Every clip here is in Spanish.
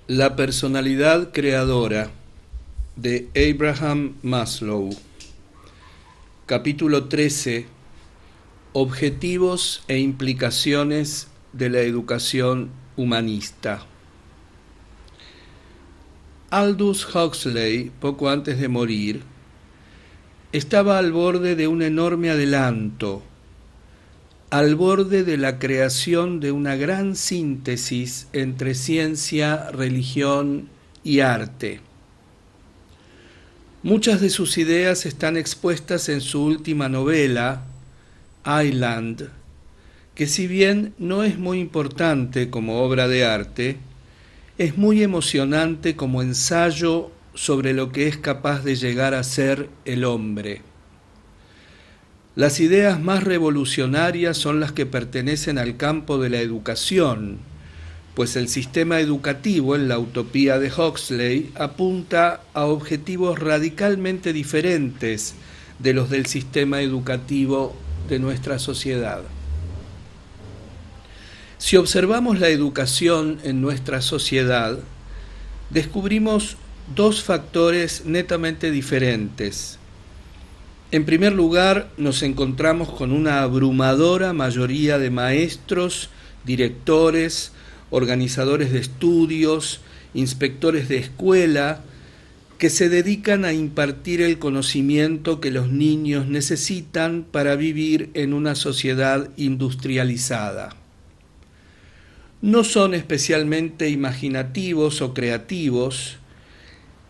La personalidad creadora de Abraham Maslow. Capítulo 13. Objetivos e implicaciones de la educación humanista. Aldous Huxley, poco antes de morir, estaba al borde de un enorme adelanto, al borde de la creación de una gran síntesis entre ciencia, religión y arte. Muchas de sus ideas están expuestas en su última novela, Island, que si bien no es muy importante como obra de arte, es muy emocionante como ensayo sobre lo que es capaz de llegar a ser el hombre. Las ideas más revolucionarias son las que pertenecen al campo de la educación, pues el sistema educativo en la utopía de Huxley apunta a objetivos radicalmente diferentes de los del sistema educativo de nuestra sociedad. Si observamos la educación en nuestra sociedad, descubrimos dos factores netamente diferentes. En primer lugar, nos encontramos con una abrumadora mayoría de maestros, directores, organizadores de estudios, inspectores de escuela, que se dedican a impartir el conocimiento que los niños necesitan para vivir en una sociedad industrializada. No son especialmente imaginativos o creativos,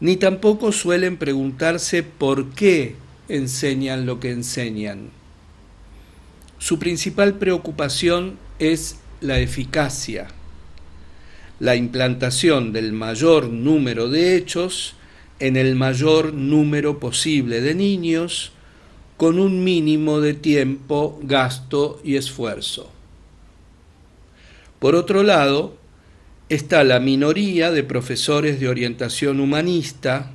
ni tampoco suelen preguntarse por qué enseñan lo que enseñan. Su principal preocupación es la eficacia, la implantación del mayor número de hechos en el mayor número posible de niños con un mínimo de tiempo, gasto y esfuerzo. Por otro lado, está la minoría de profesores de orientación humanista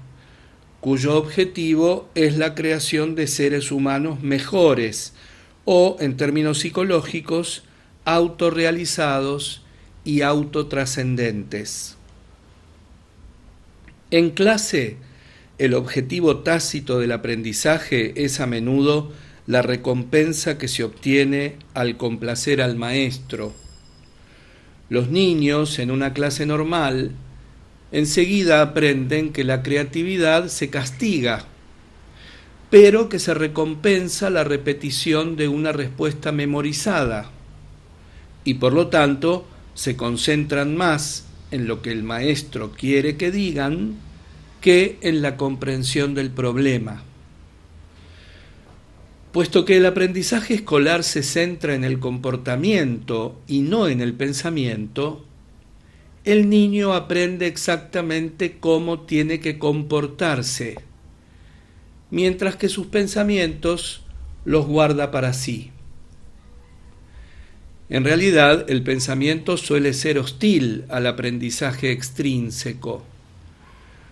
cuyo objetivo es la creación de seres humanos mejores o, en términos psicológicos, autorrealizados y autotrascendentes. En clase, el objetivo tácito del aprendizaje es a menudo la recompensa que se obtiene al complacer al maestro. Los niños, en una clase normal, enseguida aprenden que la creatividad se castiga, pero que se recompensa la repetición de una respuesta memorizada, y por lo tanto se concentran más en lo que el maestro quiere que digan que en la comprensión del problema. Puesto que el aprendizaje escolar se centra en el comportamiento y no en el pensamiento, el niño aprende exactamente cómo tiene que comportarse, mientras que sus pensamientos los guarda para sí. En realidad, el pensamiento suele ser hostil al aprendizaje extrínseco.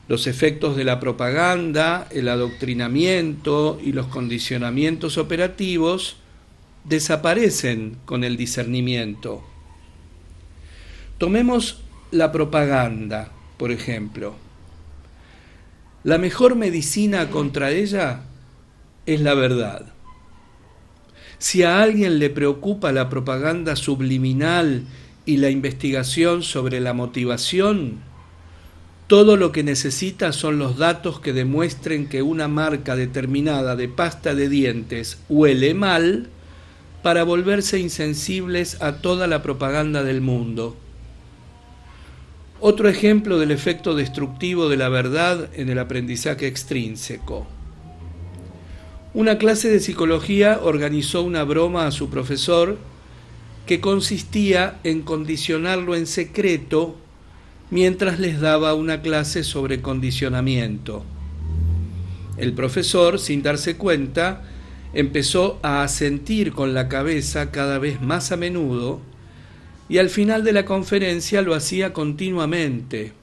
Los efectos de la propaganda, el adoctrinamiento y los condicionamientos operativos desaparecen con el discernimiento. Tomemos la propaganda, por ejemplo. La mejor medicina contra ella es la verdad. Si a alguien le preocupa la propaganda subliminal y la investigación sobre la motivación, todo lo que necesita son los datos que demuestren que una marca determinada de pasta de dientes huele mal para volverse insensibles a toda la propaganda del mundo. Otro ejemplo del efecto destructivo de la verdad en el aprendizaje extrínseco. Una clase de psicología organizó una broma a su profesor que consistía en condicionarlo en secreto mientras les daba una clase sobre condicionamiento. El profesor, sin darse cuenta, empezó a asentir con la cabeza cada vez más a menudo y al final de la conferencia lo hacía continuamente.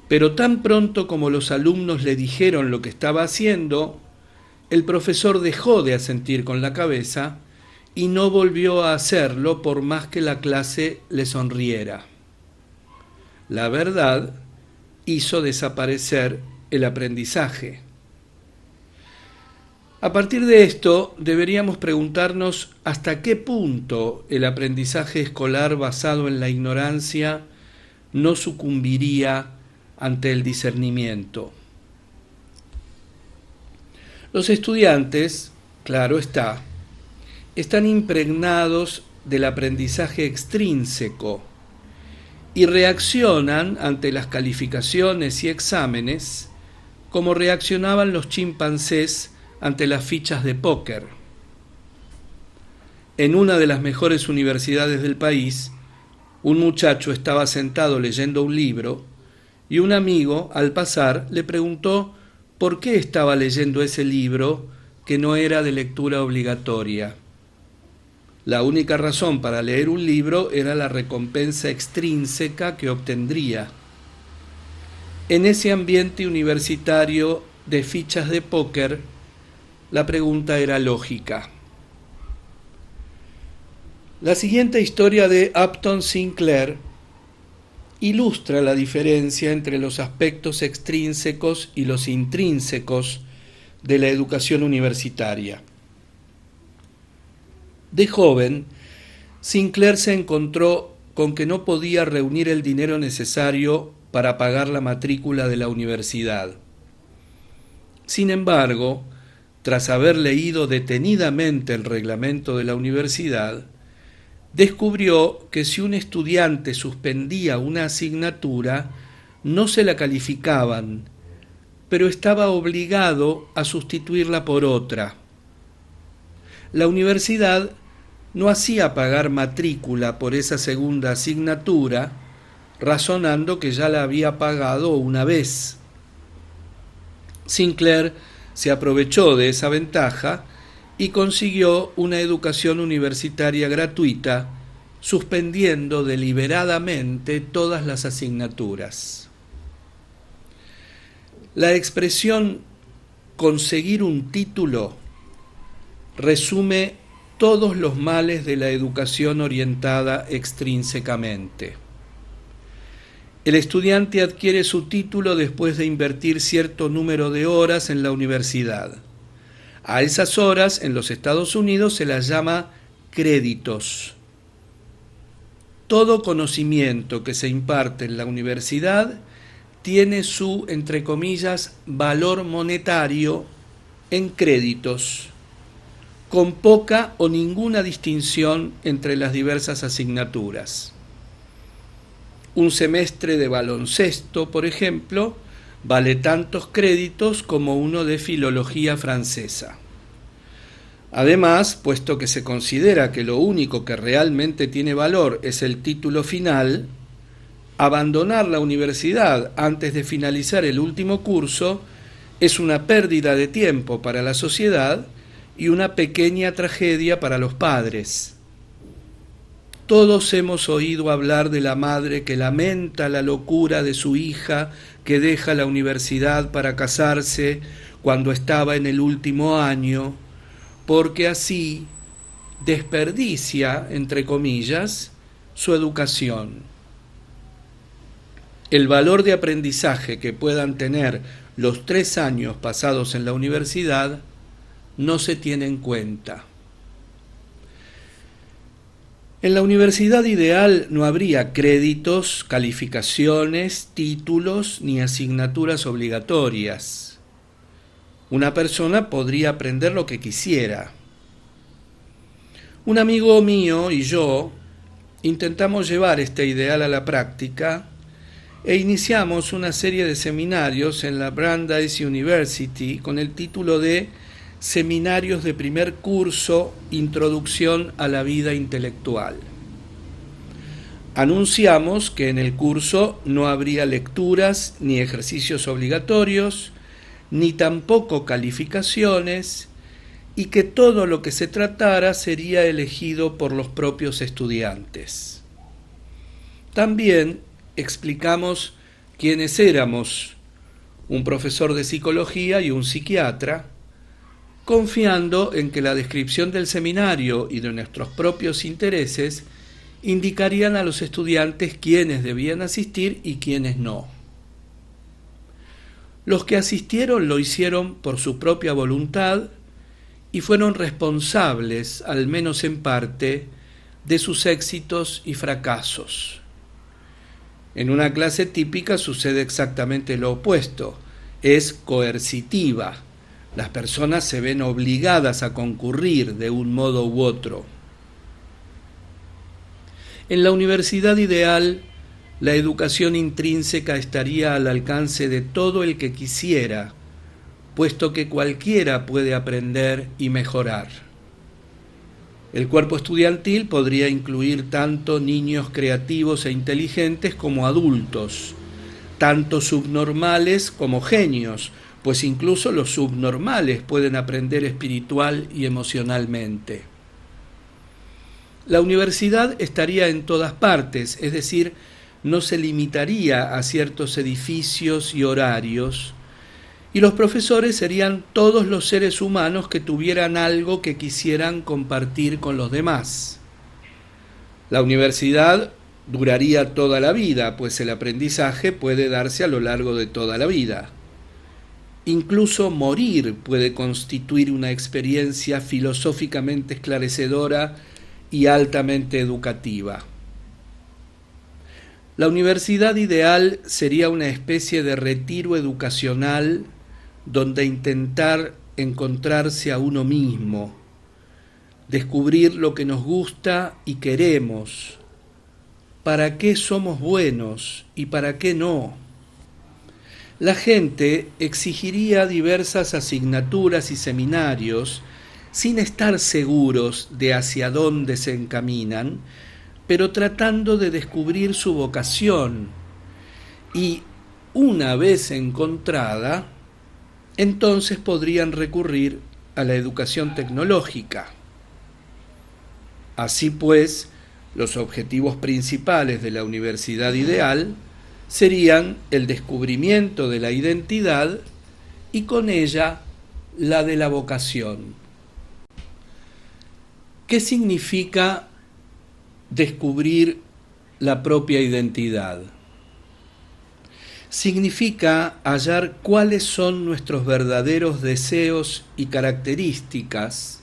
Pero tan pronto como los alumnos le dijeron lo que estaba haciendo, el profesor dejó de asentir con la cabeza y no volvió a hacerlo por más que la clase le sonriera. la verdad, hizo desaparecer el aprendizaje. A partir de esto, deberíamos preguntarnos hasta qué punto el aprendizaje escolar basado en la ignorancia no sucumbiría ante el discernimiento. Los estudiantes, claro está, están impregnados del aprendizaje extrínseco y reaccionan ante las calificaciones y exámenes como reaccionaban los chimpancés ante las fichas de póker. En una de las mejores universidades del país, un muchacho estaba sentado leyendo un libro y un amigo, al pasar, le preguntó por qué estaba leyendo ese libro que no era de lectura obligatoria. La única razón para leer un libro era la recompensa extrínseca que obtendría. En ese ambiente universitario de fichas de póker, la pregunta era lógica. La siguiente historia de Upton Sinclair ilustra la diferencia entre los aspectos extrínsecos y los intrínsecos de la educación universitaria. De joven, Sinclair se encontró con que no podía reunir el dinero necesario para pagar la matrícula de la universidad. Sin embargo, tras haber leído detenidamente el reglamento de la universidad, descubrió que si un estudiante suspendía una asignatura, no se la calificaban, pero estaba obligado a sustituirla por otra. La universidad no hacía pagar matrícula por esa segunda asignatura, razonando que ya la había pagado una vez. Sinclair se aprovechó de esa ventaja y consiguió una educación universitaria gratuita, suspendiendo deliberadamente todas las asignaturas. La expresión conseguir un título resume todos los males de la educación orientada extrínsecamente. El estudiante adquiere su título después de invertir cierto número de horas en la universidad. A esas horas, en los Estados Unidos, se las llama créditos. Todo conocimiento que se imparte en la universidad tiene su, entre comillas, valor monetario en créditos, con poca o ninguna distinción entre las diversas asignaturas. Un semestre de baloncesto, por ejemplo, vale tantos créditos como uno de filología francesa. Además, puesto que se considera que lo único que realmente tiene valor es el título final, abandonar la universidad antes de finalizar el último curso es una pérdida de tiempo para la sociedad y una pequeña tragedia para los padres. Todos hemos oído hablar de la madre que lamenta la locura de su hija que deja la universidad para casarse cuando estaba en el último año, porque así desperdicia, entre comillas, su educación. El valor de aprendizaje que puedan tener los 3 años pasados en la universidad no se tiene en cuenta. En la universidad ideal no habría créditos, calificaciones, títulos ni asignaturas obligatorias. Una persona podría aprender lo que quisiera. Un amigo mío y yo intentamos llevar este ideal a la práctica e iniciamos una serie de seminarios en la Brandeis University con el título de Seminarios de primer curso, Introducción a la vida intelectual. Anunciamos que en el curso no habría lecturas ni ejercicios obligatorios, ni tampoco calificaciones, y que todo lo que se tratara sería elegido por los propios estudiantes. También explicamos quiénes éramos, un profesor de psicología y un psiquiatra, confiando en que la descripción del seminario y de nuestros propios intereses indicarían a los estudiantes quiénes debían asistir y quiénes no. Los que asistieron lo hicieron por su propia voluntad y fueron responsables, al menos en parte, de sus éxitos y fracasos. En una clase típica sucede exactamente lo opuesto, es coercitiva. Las personas se ven obligadas a concurrir de un modo u otro. En la universidad ideal, la educación intrínseca estaría al alcance de todo el que quisiera, puesto que cualquiera puede aprender y mejorar. El cuerpo estudiantil podría incluir tanto niños creativos e inteligentes como adultos, tanto subnormales como genios, pues incluso los subnormales pueden aprender espiritual y emocionalmente. La universidad estaría en todas partes, es decir, no se limitaría a ciertos edificios y horarios, y los profesores serían todos los seres humanos que tuvieran algo que quisieran compartir con los demás. La universidad duraría toda la vida, pues el aprendizaje puede darse a lo largo de toda la vida. Incluso morir puede constituir una experiencia filosóficamente esclarecedora y altamente educativa. La universidad ideal sería una especie de retiro educacional donde intentar encontrarse a uno mismo, descubrir lo que nos gusta y queremos, para qué somos buenos y para qué no. La gente exigiría diversas asignaturas y seminarios sin estar seguros de hacia dónde se encaminan, pero tratando de descubrir su vocación y, una vez encontrada, entonces podrían recurrir a la educación tecnológica. Así pues, los objetivos principales de la universidad ideal serían el descubrimiento de la identidad y con ella la de la vocación. ¿Qué significa descubrir la propia identidad? Significa hallar cuáles son nuestros verdaderos deseos y características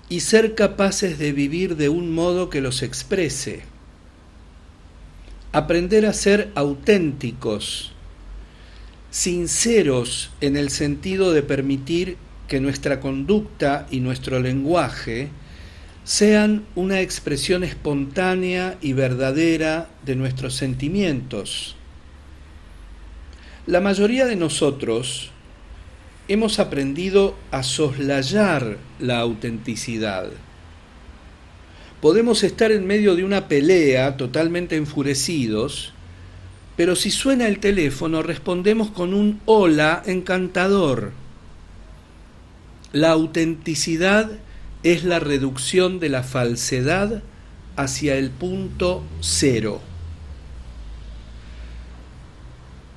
y ser capaces de vivir de un modo que los exprese. Aprender a ser auténticos, sinceros en el sentido de permitir que nuestra conducta y nuestro lenguaje sean una expresión espontánea y verdadera de nuestros sentimientos. La mayoría de nosotros hemos aprendido a soslayar la autenticidad. Podemos estar en medio de una pelea totalmente enfurecidos, pero si suena el teléfono respondemos con un hola encantador. La autenticidad es la reducción de la falsedad hacia el punto cero.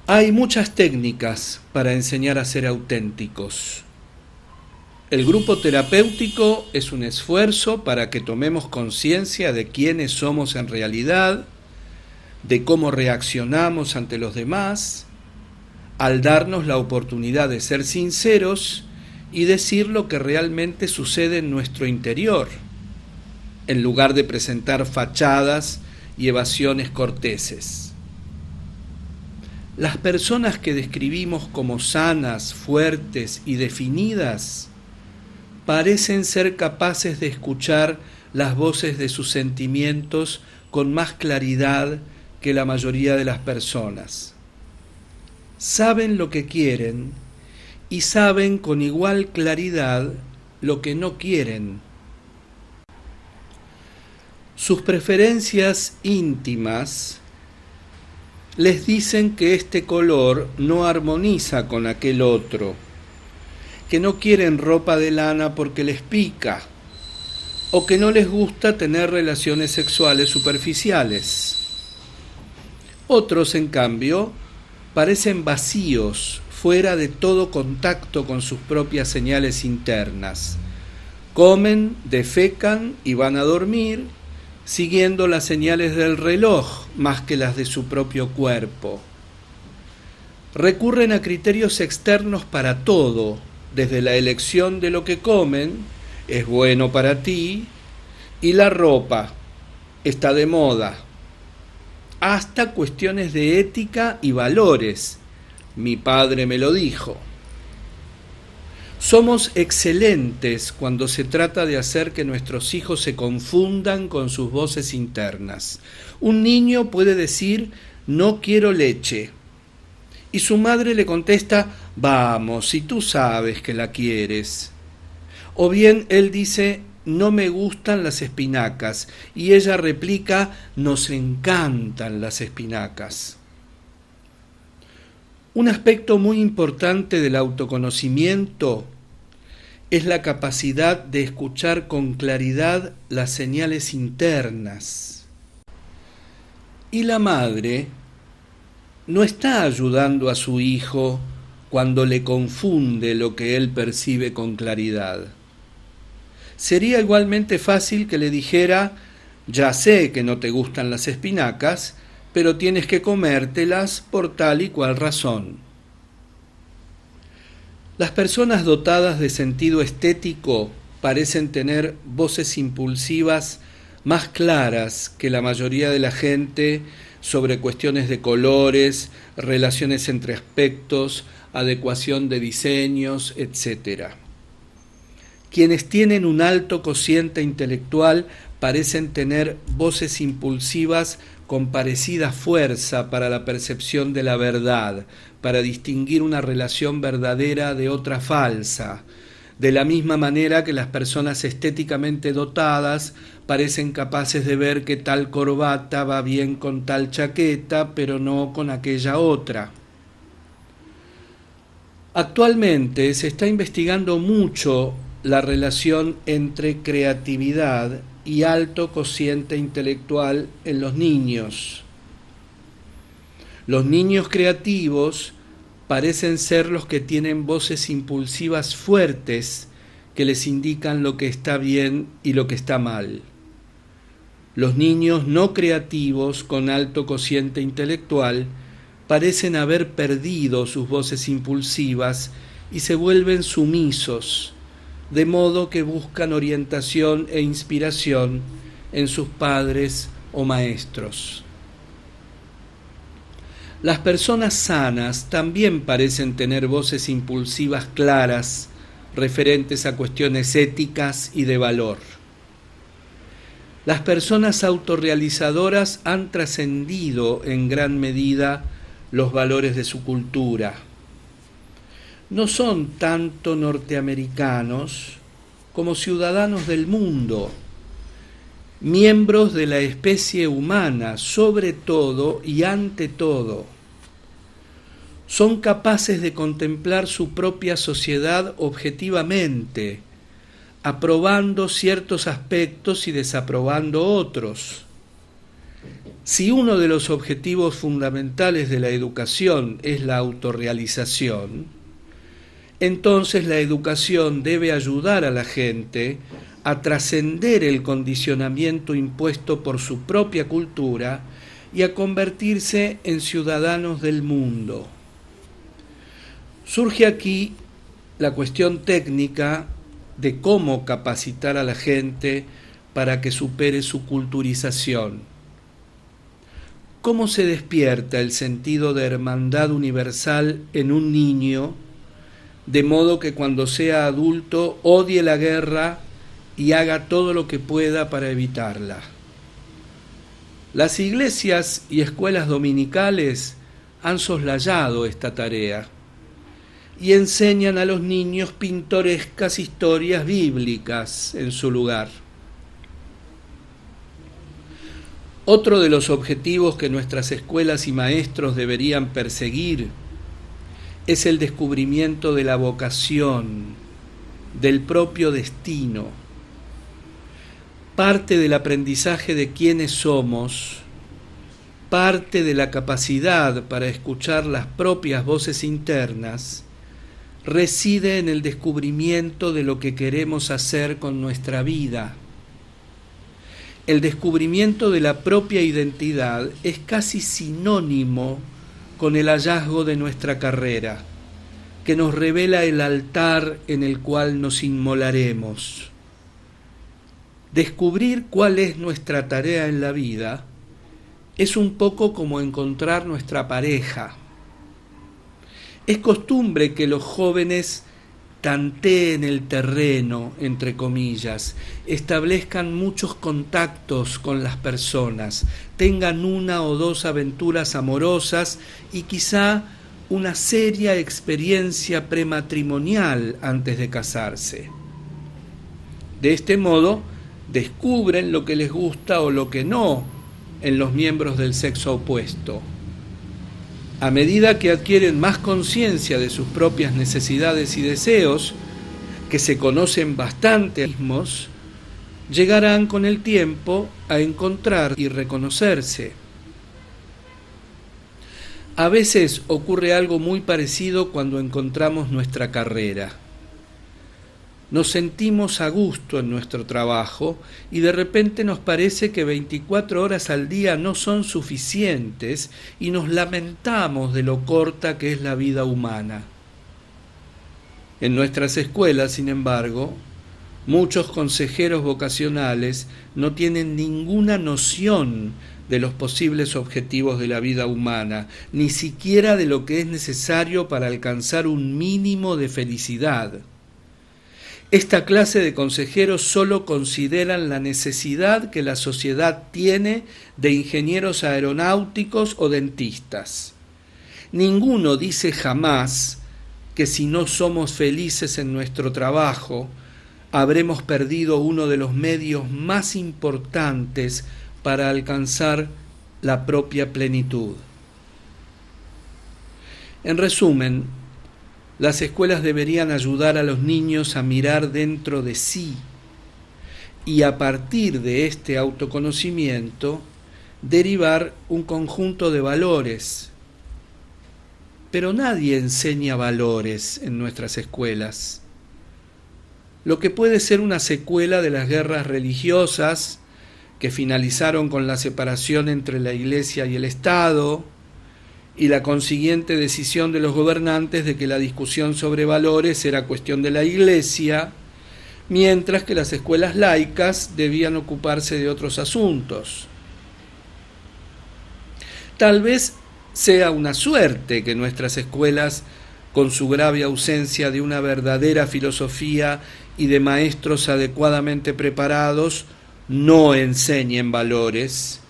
Hay muchas técnicas para enseñar a ser auténticos. El grupo terapéutico es un esfuerzo para que tomemos conciencia de quiénes somos en realidad, de cómo reaccionamos ante los demás, al darnos la oportunidad de ser sinceros y decir lo que realmente sucede en nuestro interior, en lugar de presentar fachadas y evasiones corteses. Las personas que describimos como sanas, fuertes y definidas parecen ser capaces de escuchar las voces de sus sentimientos con más claridad que la mayoría de las personas. Saben lo que quieren y saben con igual claridad lo que no quieren. Sus preferencias íntimas les dicen que este color no armoniza con aquel otro, que no quieren ropa de lana porque les pica, o que no les gusta tener relaciones sexuales superficiales. Otros, en cambio, parecen vacíos, fuera de todo contacto con sus propias señales internas. Comen, defecan y van a dormir siguiendo las señales del reloj más que las de su propio cuerpo. Recurren a criterios externos para todo, desde la elección de lo que comen, es bueno para ti, y la ropa, está de moda, hasta cuestiones de ética y valores. Mi padre me lo dijo. Somos excelentes cuando se trata de hacer que nuestros hijos se confundan con sus voces internas. Un niño puede decir, no quiero leche, y su madre le contesta, vamos, si tú sabes que la quieres. O bien él dice, no me gustan las espinacas, y ella replica, nos encantan las espinacas. Un aspecto muy importante del autoconocimiento es la capacidad de escuchar con claridad las señales internas. Y la madre no está ayudando a su hijo cuando le confunde lo que él percibe con claridad. Sería igualmente fácil que le dijera, ya sé que no te gustan las espinacas, pero tienes que comértelas por tal y cual razón. Las personas dotadas de sentido estético parecen tener voces impulsivas más claras que la mayoría de la gente sobre cuestiones de colores, relaciones entre aspectos, adecuación de diseños, etc. Quienes tienen un alto cociente intelectual parecen tener voces impulsivas con parecida fuerza para la percepción de la verdad, para distinguir una relación verdadera de otra falsa, de la misma manera que las personas estéticamente dotadas parecen capaces de ver que tal corbata va bien con tal chaqueta, pero no con aquella otra. Actualmente se está investigando mucho la relación entre creatividad y alto cociente intelectual en los niños. Los niños creativos parecen ser los que tienen voces impulsivas fuertes que les indican lo que está bien y lo que está mal. Los niños no creativos con alto cociente intelectual parecen haber perdido sus voces impulsivas y se vuelven sumisos, de modo que buscan orientación e inspiración en sus padres o maestros. Las personas sanas también parecen tener voces impulsivas claras referentes a cuestiones éticas y de valor. Las personas autorrealizadoras han trascendido en gran medida los valores de su cultura. No son tanto norteamericanos como ciudadanos del mundo, miembros de la especie humana, sobre todo y ante todo. Son capaces de contemplar su propia sociedad objetivamente, aprobando ciertos aspectos y desaprobando otros. Si uno de los objetivos fundamentales de la educación es la autorrealización, entonces la educación debe ayudar a la gente a trascender el condicionamiento impuesto por su propia cultura y a convertirse en ciudadanos del mundo. Surge aquí la cuestión técnica de cómo capacitar a la gente para que supere su culturización. ¿Cómo se despierta el sentido de hermandad universal en un niño, de modo que cuando sea adulto odie la guerra y haga todo lo que pueda para evitarla? Las iglesias y escuelas dominicales han soslayado esta tarea y enseñan a los niños pintorescas historias bíblicas en su lugar. Otro de los objetivos que nuestras escuelas y maestros deberían perseguir es el descubrimiento de la vocación, del propio destino. Parte del aprendizaje de quiénes somos, parte de la capacidad para escuchar las propias voces internas, reside en el descubrimiento de lo que queremos hacer con nuestra vida. el descubrimiento de la propia identidad es casi sinónimo con el hallazgo de nuestra carrera, que nos revela el altar en el cual nos inmolaremos. Descubrir cuál es nuestra tarea en la vida es un poco como encontrar nuestra pareja. Es costumbre que los jóvenes tanteen el terreno, entre comillas, establezcan muchos contactos con las personas, tengan una o dos aventuras amorosas y quizá una seria experiencia prematrimonial antes de casarse. De este modo, descubren lo que les gusta o lo que no en los miembros del sexo opuesto. A medida que adquieren más conciencia de sus propias necesidades y deseos, que se conocen bastante mismos, llegarán con el tiempo a encontrar y reconocerse. A veces ocurre algo muy parecido cuando encontramos nuestra carrera. Nos sentimos a gusto en nuestro trabajo y de repente nos parece que 24 horas al día no son suficientes y nos lamentamos de lo corta que es la vida humana. En nuestras escuelas, sin embargo, muchos consejeros vocacionales no tienen ninguna noción de los posibles objetivos de la vida humana, ni siquiera de lo que es necesario para alcanzar un mínimo de felicidad. Esta clase de consejeros solo consideran la necesidad que la sociedad tiene de ingenieros aeronáuticos o dentistas. Ninguno dice jamás que si no somos felices en nuestro trabajo, habremos perdido uno de los medios más importantes para alcanzar la propia plenitud. En resumen, las escuelas deberían ayudar a los niños a mirar dentro de sí y a partir de este autoconocimiento derivar un conjunto de valores. Pero nadie enseña valores en nuestras escuelas. Lo que puede ser una secuela de las guerras religiosas que finalizaron con la separación entre la Iglesia y el Estado, y la consiguiente decisión de los gobernantes de que la discusión sobre valores era cuestión de la Iglesia, mientras que las escuelas laicas debían ocuparse de otros asuntos. Tal vez sea una suerte que nuestras escuelas, con su grave ausencia de una verdadera filosofía y de maestros adecuadamente preparados, no enseñen valores,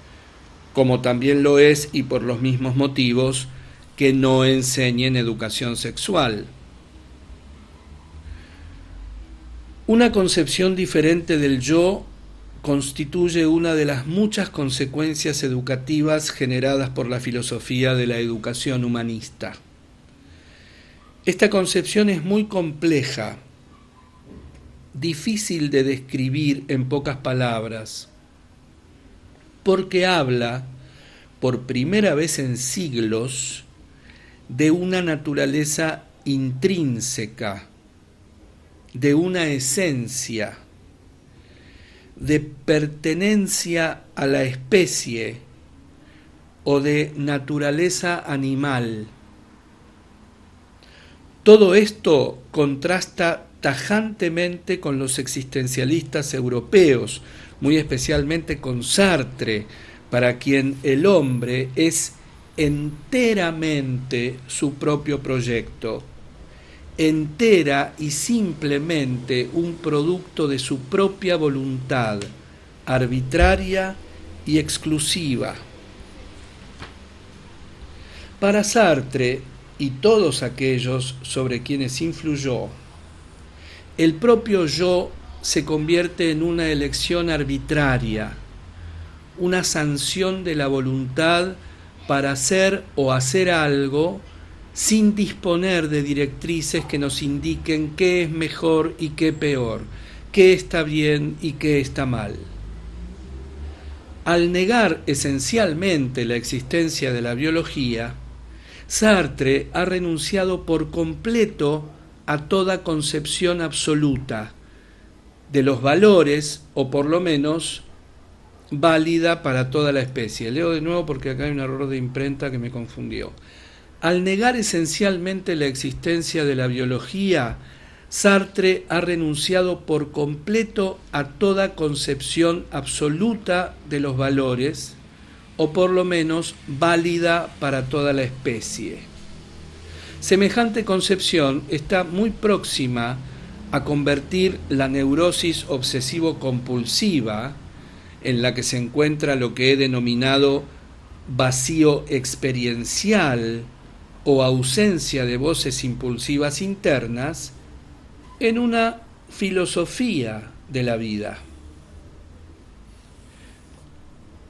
como también lo es, y por los mismos motivos, que no enseñen educación sexual. Una concepción diferente del yo constituye una de las muchas consecuencias educativas generadas por la filosofía de la educación humanista. Esta concepción es muy compleja, difícil de describir en pocas palabras, porque habla, por primera vez en siglos, de una naturaleza intrínseca, de una esencia, de pertenencia a la especie o de naturaleza animal. Todo esto contrasta tajantemente con los existencialistas europeos, muy especialmente con Sartre, para quien el hombre es enteramente su propio proyecto, entera y simplemente un producto de su propia voluntad, arbitraria y exclusiva. Para Sartre y todos aquellos sobre quienes influyó, el propio yo se convierte en una elección arbitraria, una sanción de la voluntad para hacer o hacer algo sin disponer de directrices que nos indiquen qué es mejor y qué peor, qué está bien y qué está mal. Al negar esencialmente la existencia de la biología, Sartre ha renunciado por completo a toda concepción absoluta de los valores, o por lo menos válida para toda la especie. Leo de nuevo porque acá hay un error de imprenta que me confundió. Al negar esencialmente la existencia de la biología, Sartre ha renunciado por completo a toda concepción absoluta de los valores, o por lo menos válida para toda la especie. Semejante concepción está muy próxima a convertir la neurosis obsesivo-compulsiva, en la que se encuentra lo que he denominado vacío experiencial o ausencia de voces impulsivas internas, en una filosofía de la vida.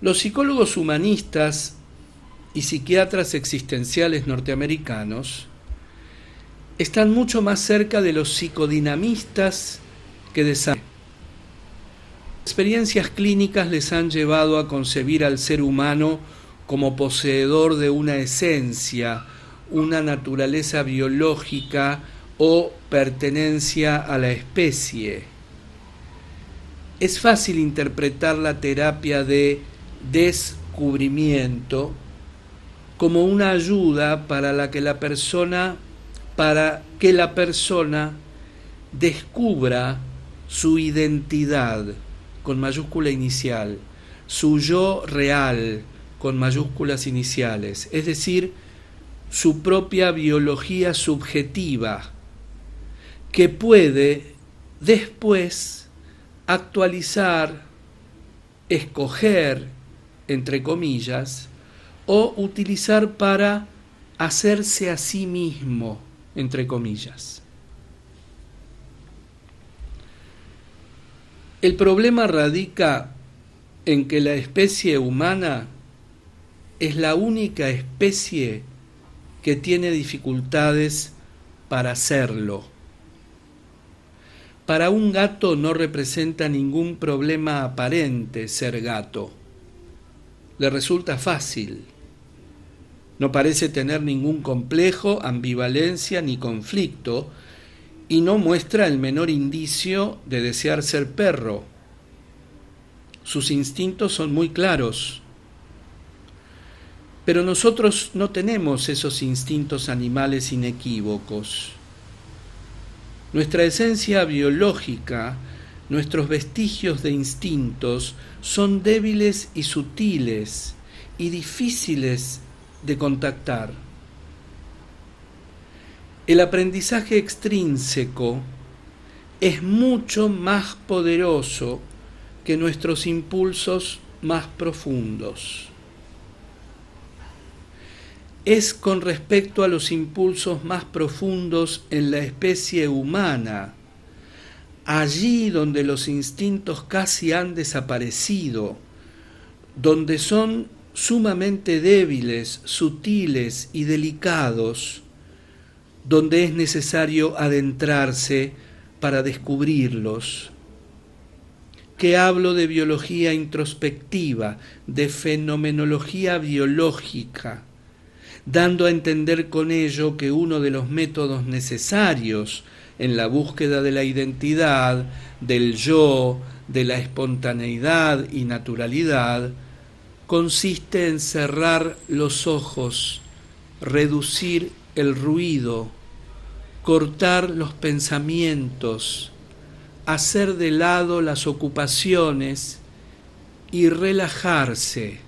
Los psicólogos humanistas y psiquiatras existenciales norteamericanos están mucho más cerca de los psicodinamistas que de Sartre. Experiencias clínicas les han llevado a concebir al ser humano como poseedor de una esencia, una naturaleza biológica o pertenencia a la especie. Es fácil interpretar la terapia de descubrimiento como una ayuda para que la persona descubra su identidad con mayúscula inicial, su yo real con mayúsculas iniciales, es decir, su propia biología subjetiva, que puede después actualizar, escoger, entre comillas, o utilizar para hacerse a sí mismo, entre comillas. El problema radica en que la especie humana es la única especie que tiene dificultades para serlo. Para un gato no representa ningún problema aparente ser gato. Le resulta fácil. No parece tener ningún complejo, ambivalencia ni conflicto, y no muestra el menor indicio de desear ser perro. Sus instintos son muy claros. Pero nosotros no tenemos esos instintos animales inequívocos. Nuestra esencia biológica, nuestros vestigios de instintos son débiles y sutiles y difíciles de contactar. El aprendizaje extrínseco es mucho más poderoso que nuestros impulsos más profundos. Es con respecto a los impulsos más profundos en la especie humana, allí donde los instintos casi han desaparecido, donde son sumamente débiles, sutiles y delicados, donde es necesario adentrarse para descubrirlos. Que hablo de biología introspectiva, de fenomenología biológica, dando a entender con ello que uno de los métodos necesarios en la búsqueda de la identidad, del yo, de la espontaneidad y naturalidad, consiste en cerrar los ojos, reducir el ruido, cortar los pensamientos, hacer de lado las ocupaciones y relajarse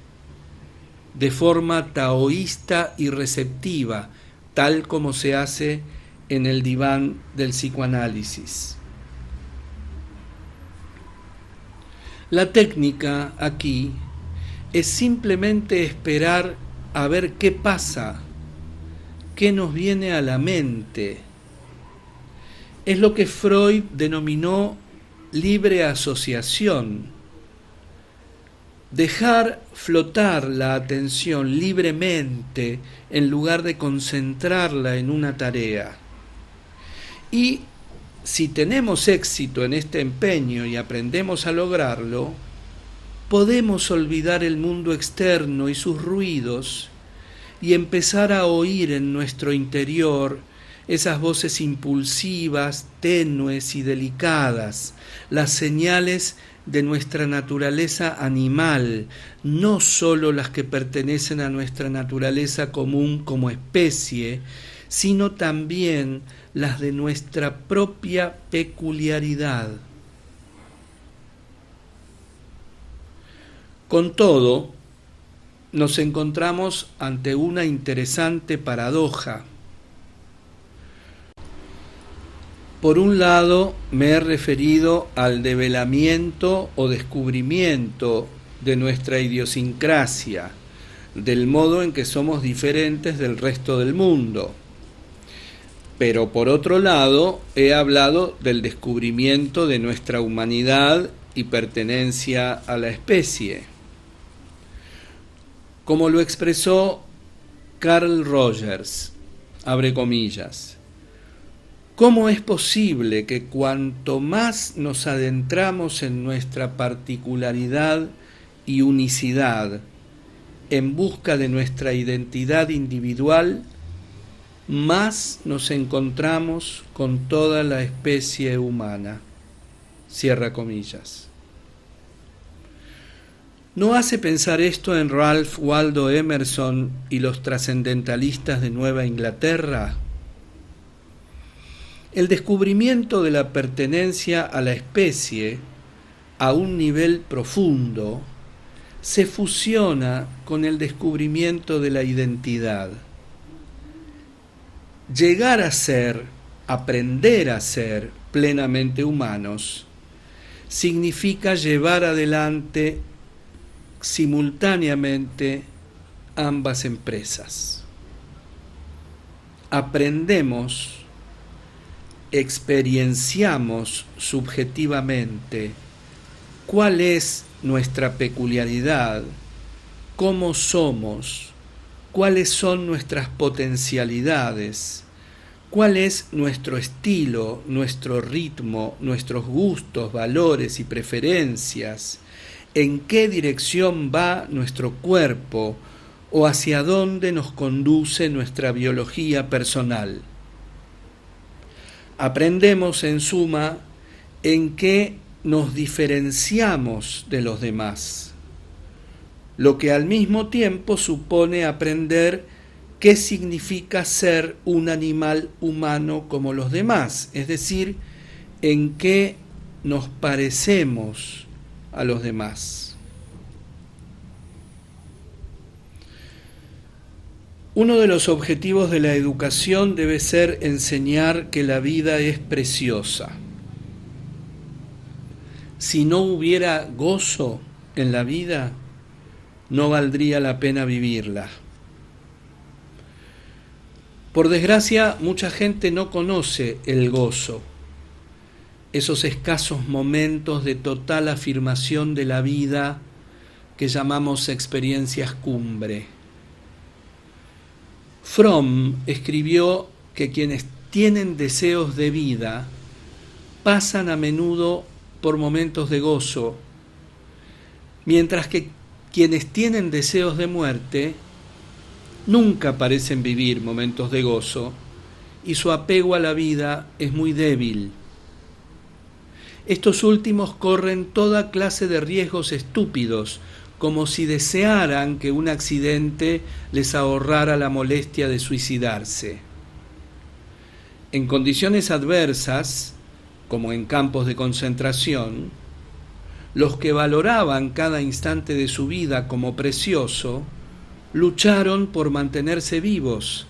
de forma taoísta y receptiva, tal como se hace en el diván del psicoanálisis. La técnica aquí es simplemente esperar a ver qué pasa, qué nos viene a la mente. Es lo que Freud denominó libre asociación. Dejar flotar la atención libremente en lugar de concentrarla en una tarea. Y si tenemos éxito en este empeño y aprendemos a lograrlo, podemos olvidar el mundo externo y sus ruidos y empezar a oír en nuestro interior esas voces impulsivas, tenues y delicadas, las señales de nuestra naturaleza animal, no sólo las que pertenecen a nuestra naturaleza común como especie, sino también las de nuestra propia peculiaridad. Con todo, nos encontramos ante una interesante paradoja. Por un lado, me he referido al develamiento o descubrimiento de nuestra idiosincrasia, del modo en que somos diferentes del resto del mundo. Pero por otro lado, he hablado del descubrimiento de nuestra humanidad y pertenencia a la especie. Como lo expresó Carl Rogers, abre comillas, ¿cómo es posible que cuanto más nos adentramos en nuestra particularidad y unicidad en busca de nuestra identidad individual, más nos encontramos con toda la especie humana? Cierra comillas. ¿No hace pensar esto en Ralph Waldo Emerson y los trascendentalistas de Nueva Inglaterra? El descubrimiento de la pertenencia a la especie a un nivel profundo se fusiona con el descubrimiento de la identidad. Llegar a ser, aprender a ser plenamente humanos, significa llevar adelante simultáneamente ambas empresas. Aprendemos, experienciamos subjetivamente cuál es nuestra peculiaridad, cómo somos, cuáles son nuestras potencialidades, cuál es nuestro estilo, nuestro ritmo, nuestros gustos, valores y preferencias, en qué dirección va nuestro cuerpo o hacia dónde nos conduce nuestra biología personal. Aprendemos, en suma, en qué nos diferenciamos de los demás, lo que al mismo tiempo supone aprender qué significa ser un animal humano como los demás, es decir, en qué nos parecemos a los demás. Uno de los objetivos de la educación debe ser enseñar que la vida es preciosa. Si no hubiera gozo en la vida, no valdría la pena vivirla. Por desgracia, mucha gente no conoce el gozo, esos escasos momentos de total afirmación de la vida que llamamos experiencias cumbre. Fromm escribió que quienes tienen deseos de vida pasan a menudo por momentos de gozo, mientras que quienes tienen deseos de muerte nunca parecen vivir momentos de gozo y su apego a la vida es muy débil. Estos últimos corren toda clase de riesgos estúpidos, como si desearan que un accidente les ahorrara la molestia de suicidarse. En condiciones adversas, como en campos de concentración, los que valoraban cada instante de su vida como precioso, lucharon por mantenerse vivos,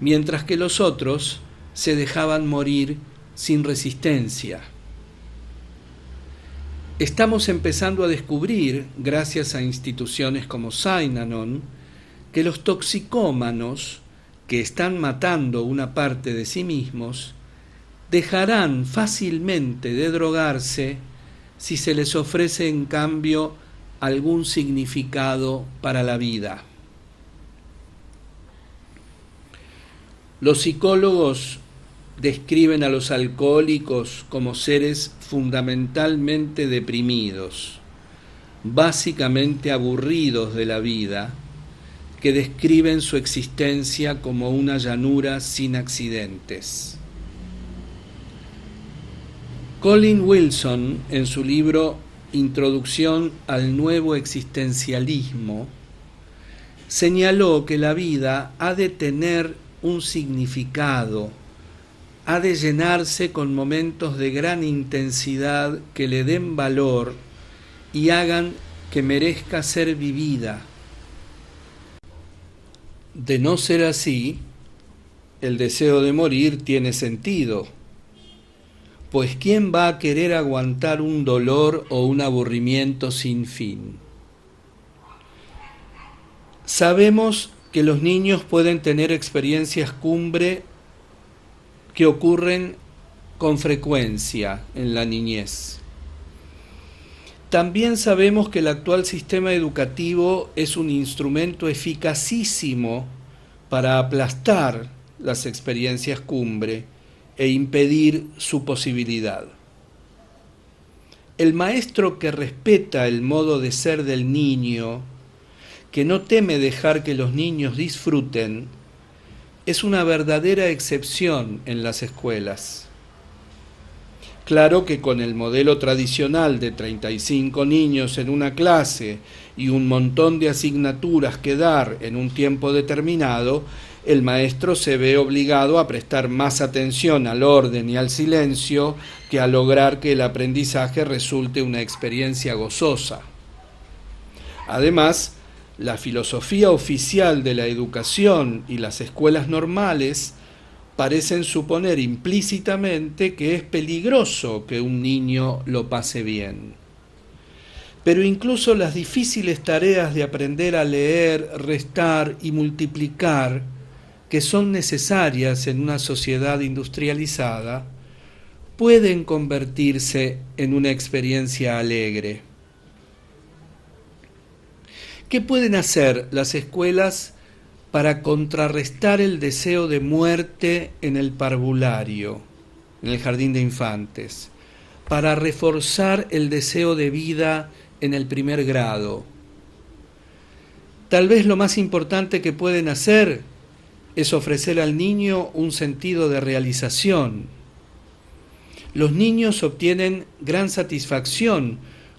mientras que los otros se dejaban morir sin resistencia. Estamos empezando a descubrir, gracias a instituciones como Synanon, que los toxicómanos, que están matando una parte de sí mismos, dejarán fácilmente de drogarse si se les ofrece en cambio algún significado para la vida. Los psicólogos describen a los alcohólicos como seres fundamentalmente deprimidos, básicamente aburridos de la vida, que describen su existencia como una llanura sin accidentes. Colin Wilson, en su libro Introducción al Nuevo Existencialismo, señaló que la vida ha de tener un significado, ha de llenarse con momentos de gran intensidad que le den valor y hagan que merezca ser vivida. De no ser así, el deseo de morir tiene sentido, pues ¿quién va a querer aguantar un dolor o un aburrimiento sin fin? Sabemos que los niños pueden tener experiencias cumbre que ocurren con frecuencia en la niñez. También sabemos que el actual sistema educativo es un instrumento eficacísimo para aplastar las experiencias cumbre e impedir su posibilidad. El maestro que respeta el modo de ser del niño, que no teme dejar que los niños disfruten, es una verdadera excepción en las escuelas. Claro que con el modelo tradicional de 35 niños en una clase y un montón de asignaturas que dar en un tiempo determinado, el maestro se ve obligado a prestar más atención al orden y al silencio que a lograr que el aprendizaje resulte una experiencia gozosa. Además, la filosofía oficial de la educación y las escuelas normales parecen suponer implícitamente que es peligroso que un niño lo pase bien. Pero incluso las difíciles tareas de aprender a leer, restar y multiplicar, que son necesarias en una sociedad industrializada, pueden convertirse en una experiencia alegre. ¿Qué pueden hacer las escuelas para contrarrestar el deseo de muerte en el parvulario, en el jardín de infantes, para reforzar el deseo de vida en el primer grado? Tal vez lo más importante que pueden hacer es ofrecer al niño un sentido de realización. Los niños obtienen gran satisfacción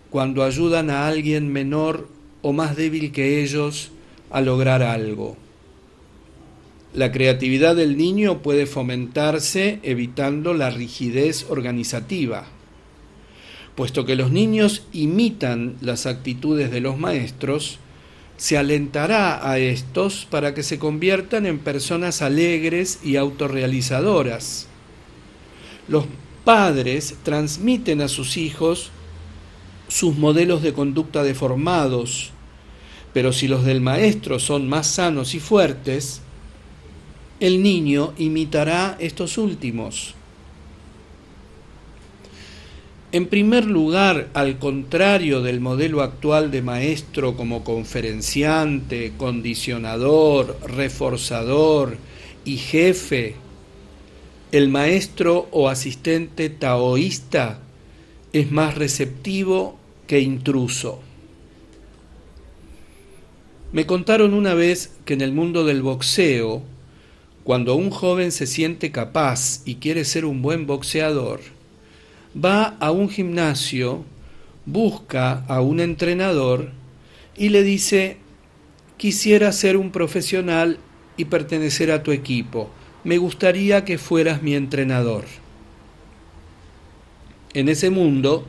cuando ayudan a alguien menor o más débil que ellos a lograr algo. La creatividad del niño puede fomentarse evitando la rigidez organizativa. Puesto que los niños imitan las actitudes de los maestros, se alentará a estos para que se conviertan en personas alegres y autorrealizadoras. Los padres transmiten a sus hijos sus modelos de conducta deformados, pero si los del maestro son más sanos y fuertes, el niño imitará estos últimos. En primer lugar, al contrario del modelo actual de maestro como conferenciante, condicionador, reforzador y jefe, el maestro o asistente taoísta es más receptivo que intruso. Me contaron una vez que en el mundo del boxeo, cuando un joven se siente capaz y quiere ser un buen boxeador, va a un gimnasio, busca a un entrenador y le dice: quisiera ser un profesional y pertenecer a tu equipo, me gustaría que fueras mi entrenador. En ese mundo,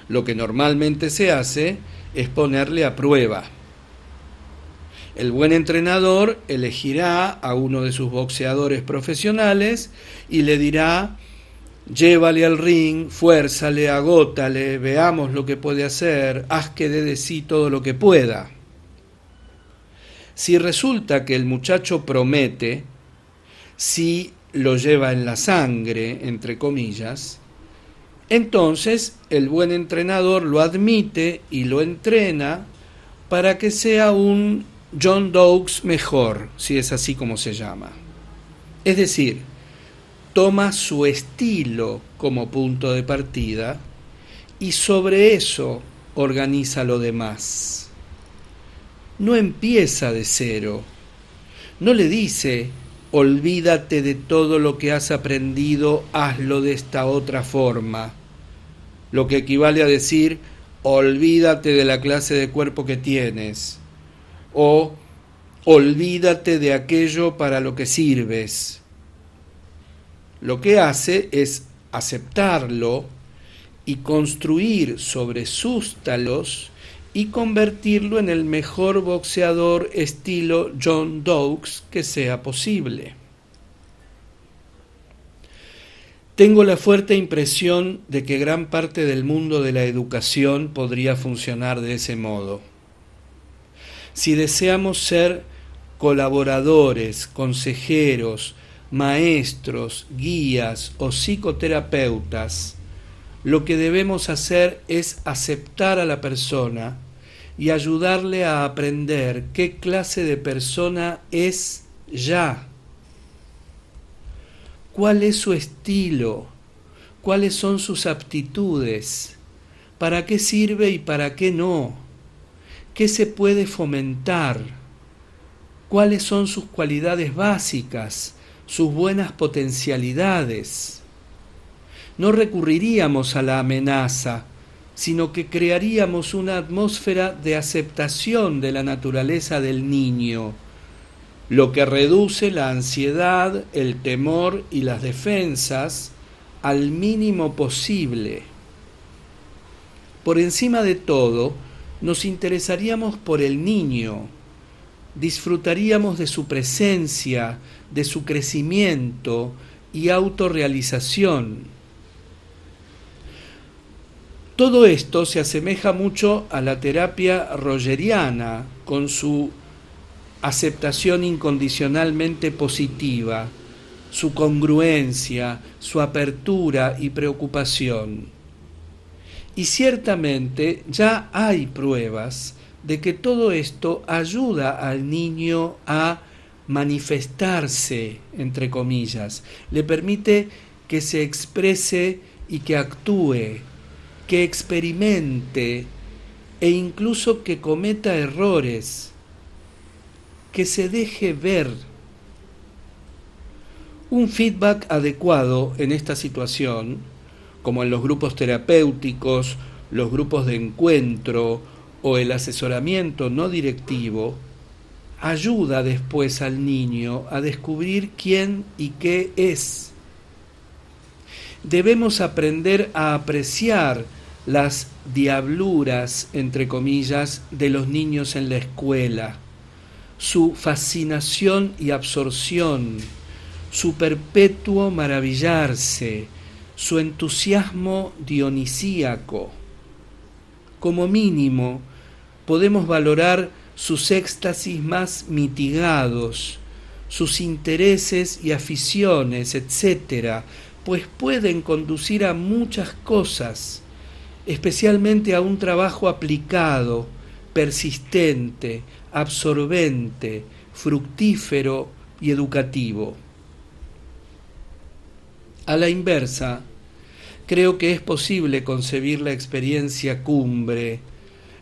lo que normalmente se hace es ponerle a prueba. El buen entrenador elegirá a uno de sus boxeadores profesionales y le dirá: llévale al ring, fuérzale, agótale, veamos lo que puede hacer, haz que dé de sí todo lo que pueda. Si resulta que el muchacho promete, si lo lleva en la sangre, entre comillas, entonces el buen entrenador lo admite y lo entrena para que sea un John Dawes mejor, si es así como se llama. Es decir, toma su estilo como punto de partida y sobre eso organiza lo demás. No empieza de cero, No le dice, olvídate de todo lo que has aprendido, hazlo de esta otra forma. Lo que equivale a decir, olvídate de la clase de cuerpo que tienes. O olvídate de aquello para lo que sirves. Lo que hace es aceptarlo y construir sobre sus talos y convertirlo en el mejor boxeador estilo John Dawes que sea posible. Tengo la fuerte impresión de que gran parte del mundo de la educación podría funcionar de ese modo. Si deseamos ser colaboradores, consejeros, maestros, guías o psicoterapeutas, lo que debemos hacer es aceptar a la persona y ayudarle a aprender qué clase de persona es ya. ¿Cuál es su estilo? ¿Cuáles son sus aptitudes? ¿Para qué sirve y para qué no? ¿Qué se puede fomentar? ¿Cuáles son sus cualidades básicas, sus buenas potencialidades? No recurriríamos a la amenaza, sino que crearíamos una atmósfera de aceptación de la naturaleza del niño, lo que reduce la ansiedad, el temor y las defensas al mínimo posible. Por encima de todo, nos interesaríamos por el niño, disfrutaríamos de su presencia, de su crecimiento y autorrealización. Todo esto se asemeja mucho a la terapia rogeriana, con su aceptación incondicionalmente positiva, su congruencia, su apertura y preocupación. Y ciertamente ya hay pruebas de que todo esto ayuda al niño a manifestarse, entre comillas, le permite que se exprese y que actúe, que experimente e incluso que cometa errores, que se deje ver. Un feedback adecuado en esta situación, como en los grupos terapéuticos, los grupos de encuentro o el asesoramiento no directivo, ayuda después al niño a descubrir quién y qué es. Debemos aprender a apreciar las diabluras, entre comillas, de los niños en la escuela, su fascinación y absorción, su perpetuo maravillarse, su entusiasmo dionisíaco. Como mínimo, podemos valorar sus éxtasis más mitigados, sus intereses y aficiones, etc., pues pueden conducir a muchas cosas, especialmente a un trabajo aplicado, persistente, absorbente, fructífero y educativo. A la inversa, creo que es posible concebir la experiencia cumbre,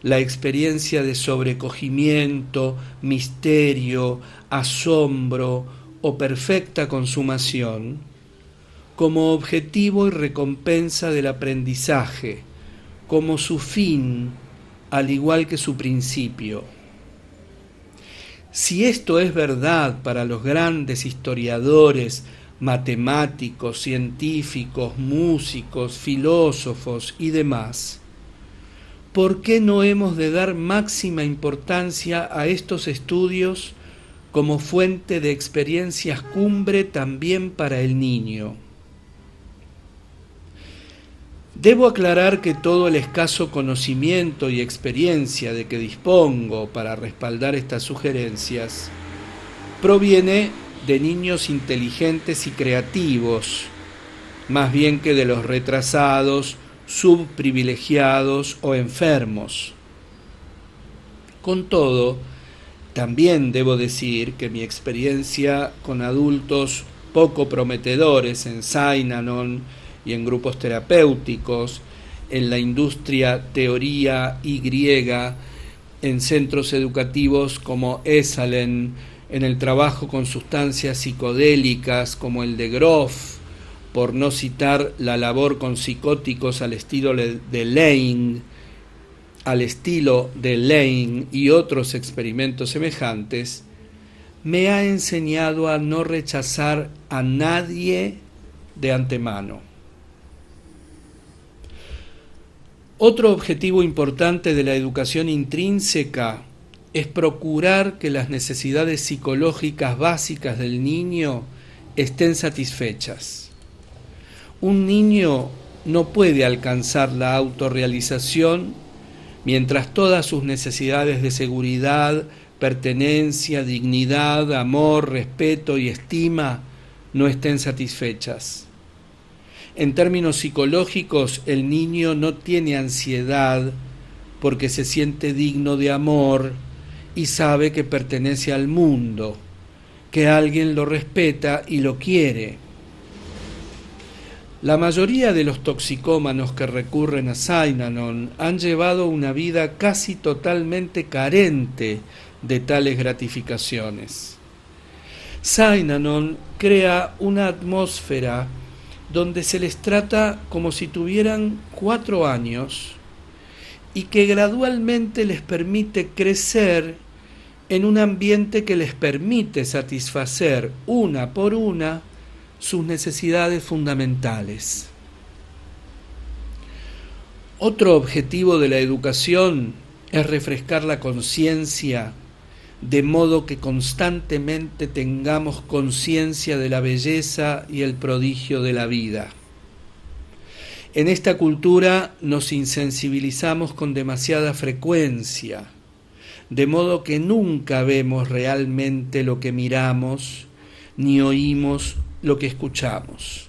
la experiencia de sobrecogimiento, misterio, asombro o perfecta consumación, como objetivo y recompensa del aprendizaje, como su fin, al igual que su principio. Si esto es verdad para los grandes historiadores, matemáticos, científicos, músicos, filósofos y demás, ¿por qué no hemos de dar máxima importancia a estos estudios como fuente de experiencias cumbre también para el niño? Debo aclarar que todo el escaso conocimiento y experiencia de que dispongo para respaldar estas sugerencias proviene de niños inteligentes y creativos, más bien que de los retrasados, subprivilegiados o enfermos. Con todo, también debo decir que mi experiencia con adultos poco prometedores en Synanon y en grupos terapéuticos, en la industria teoría Y, en centros educativos como Esalen, en el trabajo con sustancias psicodélicas como el de Grof, por no citar la labor con psicóticos al estilo de Lane y otros experimentos semejantes, me ha enseñado a no rechazar a nadie de antemano. Otro objetivo importante de la educación intrínseca es procurar que las necesidades psicológicas básicas del niño estén satisfechas. Un niño no puede alcanzar la autorrealización mientras todas sus necesidades de seguridad, pertenencia, dignidad, amor, respeto y estima no estén satisfechas. En términos psicológicos, el niño no tiene ansiedad porque se siente digno de amor y sabe que pertenece al mundo, que alguien lo respeta y lo quiere. La mayoría de los toxicómanos que recurren a Synanon han llevado una vida casi totalmente carente de tales gratificaciones. Synanon crea una atmósfera donde se les trata como si tuvieran 4 años y que gradualmente les permite crecer en un ambiente que les permite satisfacer una por una sus necesidades fundamentales. Otro objetivo de la educación es refrescar la conciencia, de modo que constantemente tengamos conciencia de la belleza y el prodigio de la vida. En esta cultura nos insensibilizamos con demasiada frecuencia, de modo que nunca vemos realmente lo que miramos, ni oímos lo que escuchamos.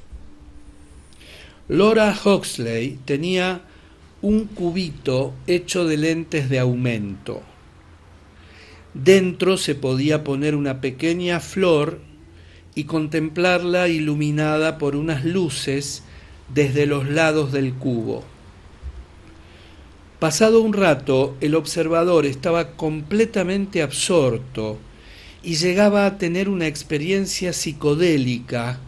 Laura Huxley tenía un cubito hecho de lentes de aumento. Dentro se podía poner una pequeña flor y contemplarla iluminada por unas luces desde los lados del cubo. Pasado un rato, el observador estaba completamente absorto y llegaba a tener una experiencia psicodélica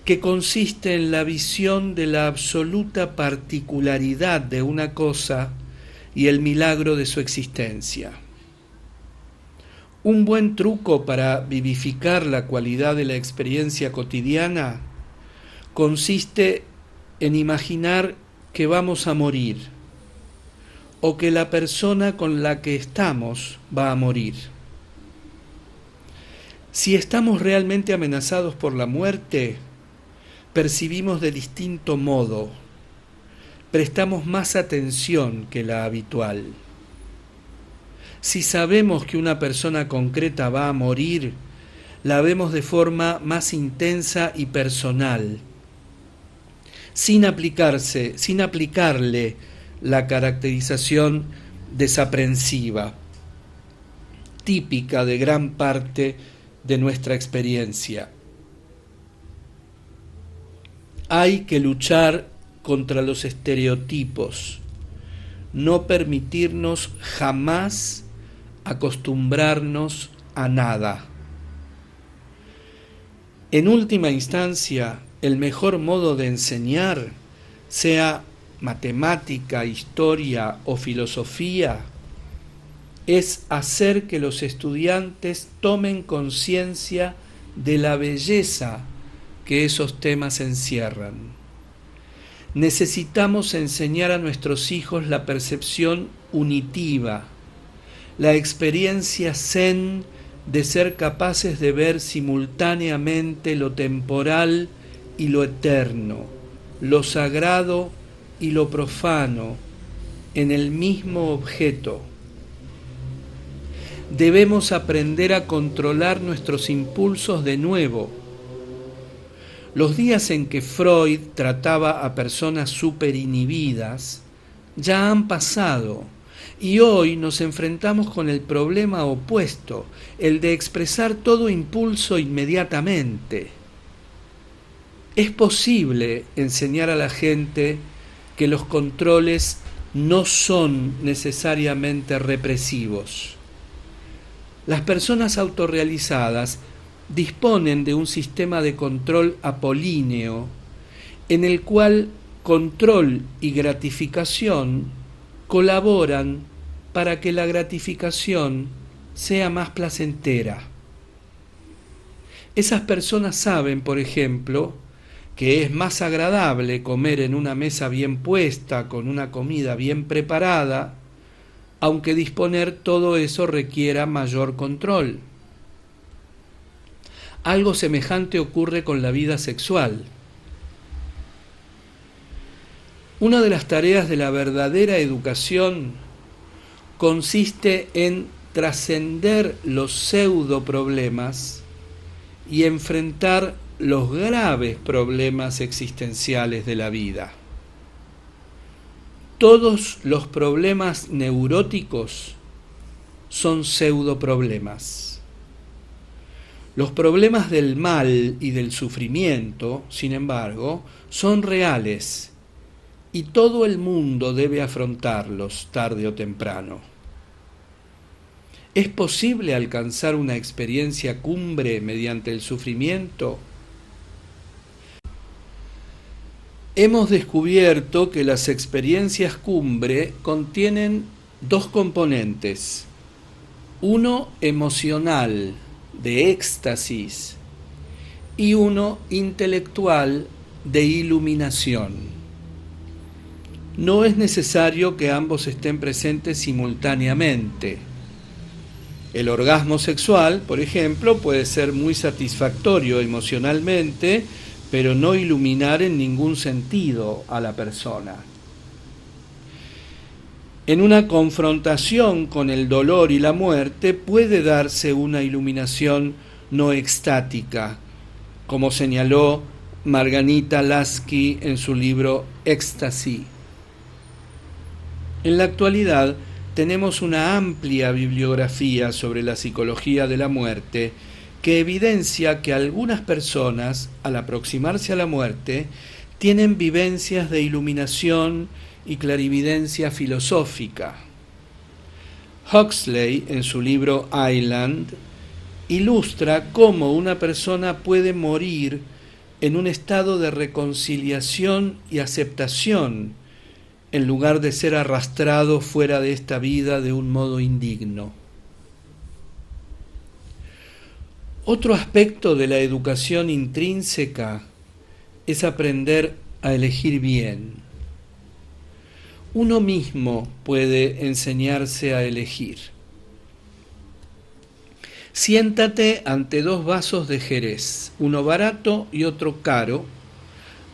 que consiste en la visión de la absoluta particularidad de una cosa y el milagro de su existencia. Un buen truco para vivificar la cualidad de la experiencia cotidiana consiste en imaginar que vamos a morir o que la persona con la que estamos va a morir. Si estamos realmente amenazados por la muerte, percibimos de distinto modo, prestamos más atención que la habitual. Si sabemos que una persona concreta va a morir, la vemos de forma más intensa y personal, sin aplicarle la caracterización desaprensiva, típica de gran parte de nuestra experiencia. Hay que luchar contra los estereotipos, no permitirnos jamás acostumbrarnos a nada. En última instancia, el mejor modo de enseñar, sea matemática, historia o filosofía, es hacer que los estudiantes tomen conciencia de la belleza que esos temas encierran. Necesitamos enseñar a nuestros hijos la percepción unitiva, la experiencia zen de ser capaces de ver simultáneamente lo temporal y lo eterno, lo sagrado y lo profano, en el mismo objeto. Debemos aprender a controlar nuestros impulsos de nuevo. Los días en que Freud trataba a personas superinhibidas ya han pasado. Y hoy nos enfrentamos con el problema opuesto, el de expresar todo impulso inmediatamente. Es posible enseñar a la gente que los controles no son necesariamente represivos. Las personas autorrealizadas disponen de un sistema de control apolíneo en el cual control y gratificación colaboran para que la gratificación sea más placentera. Esas personas saben, por ejemplo, que es más agradable comer en una mesa bien puesta, con una comida bien preparada, aunque disponer todo eso requiera mayor control. Algo semejante ocurre con la vida sexual. Una de las tareas de la verdadera educación consiste en trascender los pseudo problemas y enfrentar los graves problemas existenciales de la vida. Todos los problemas neuróticos son pseudo problemas. Los problemas del mal y del sufrimiento, sin embargo, son reales y todo el mundo debe afrontarlos tarde o temprano. ¿Es posible alcanzar una experiencia cumbre mediante el sufrimiento? Hemos descubierto que las experiencias cumbre contienen dos componentes, uno emocional, de éxtasis, y uno intelectual, de iluminación. No es necesario que ambos estén presentes simultáneamente. El orgasmo sexual, por ejemplo, puede ser muy satisfactorio emocionalmente, pero no iluminar en ningún sentido a la persona. En una confrontación con el dolor y la muerte puede darse una iluminación no extática, como señaló Margarita Lasky en su libro Éxtasis. En la actualidad tenemos una amplia bibliografía sobre la psicología de la muerte que evidencia que algunas personas, al aproximarse a la muerte, tienen vivencias de iluminación y clarividencia filosófica. Huxley, en su libro Island, ilustra cómo una persona puede morir en un estado de reconciliación y aceptación, en lugar de ser arrastrado fuera de esta vida de un modo indigno. Otro aspecto de la educación intrínseca es aprender a elegir bien. Uno mismo puede enseñarse a elegir. Siéntate ante dos vasos de Jerez, uno barato y otro caro,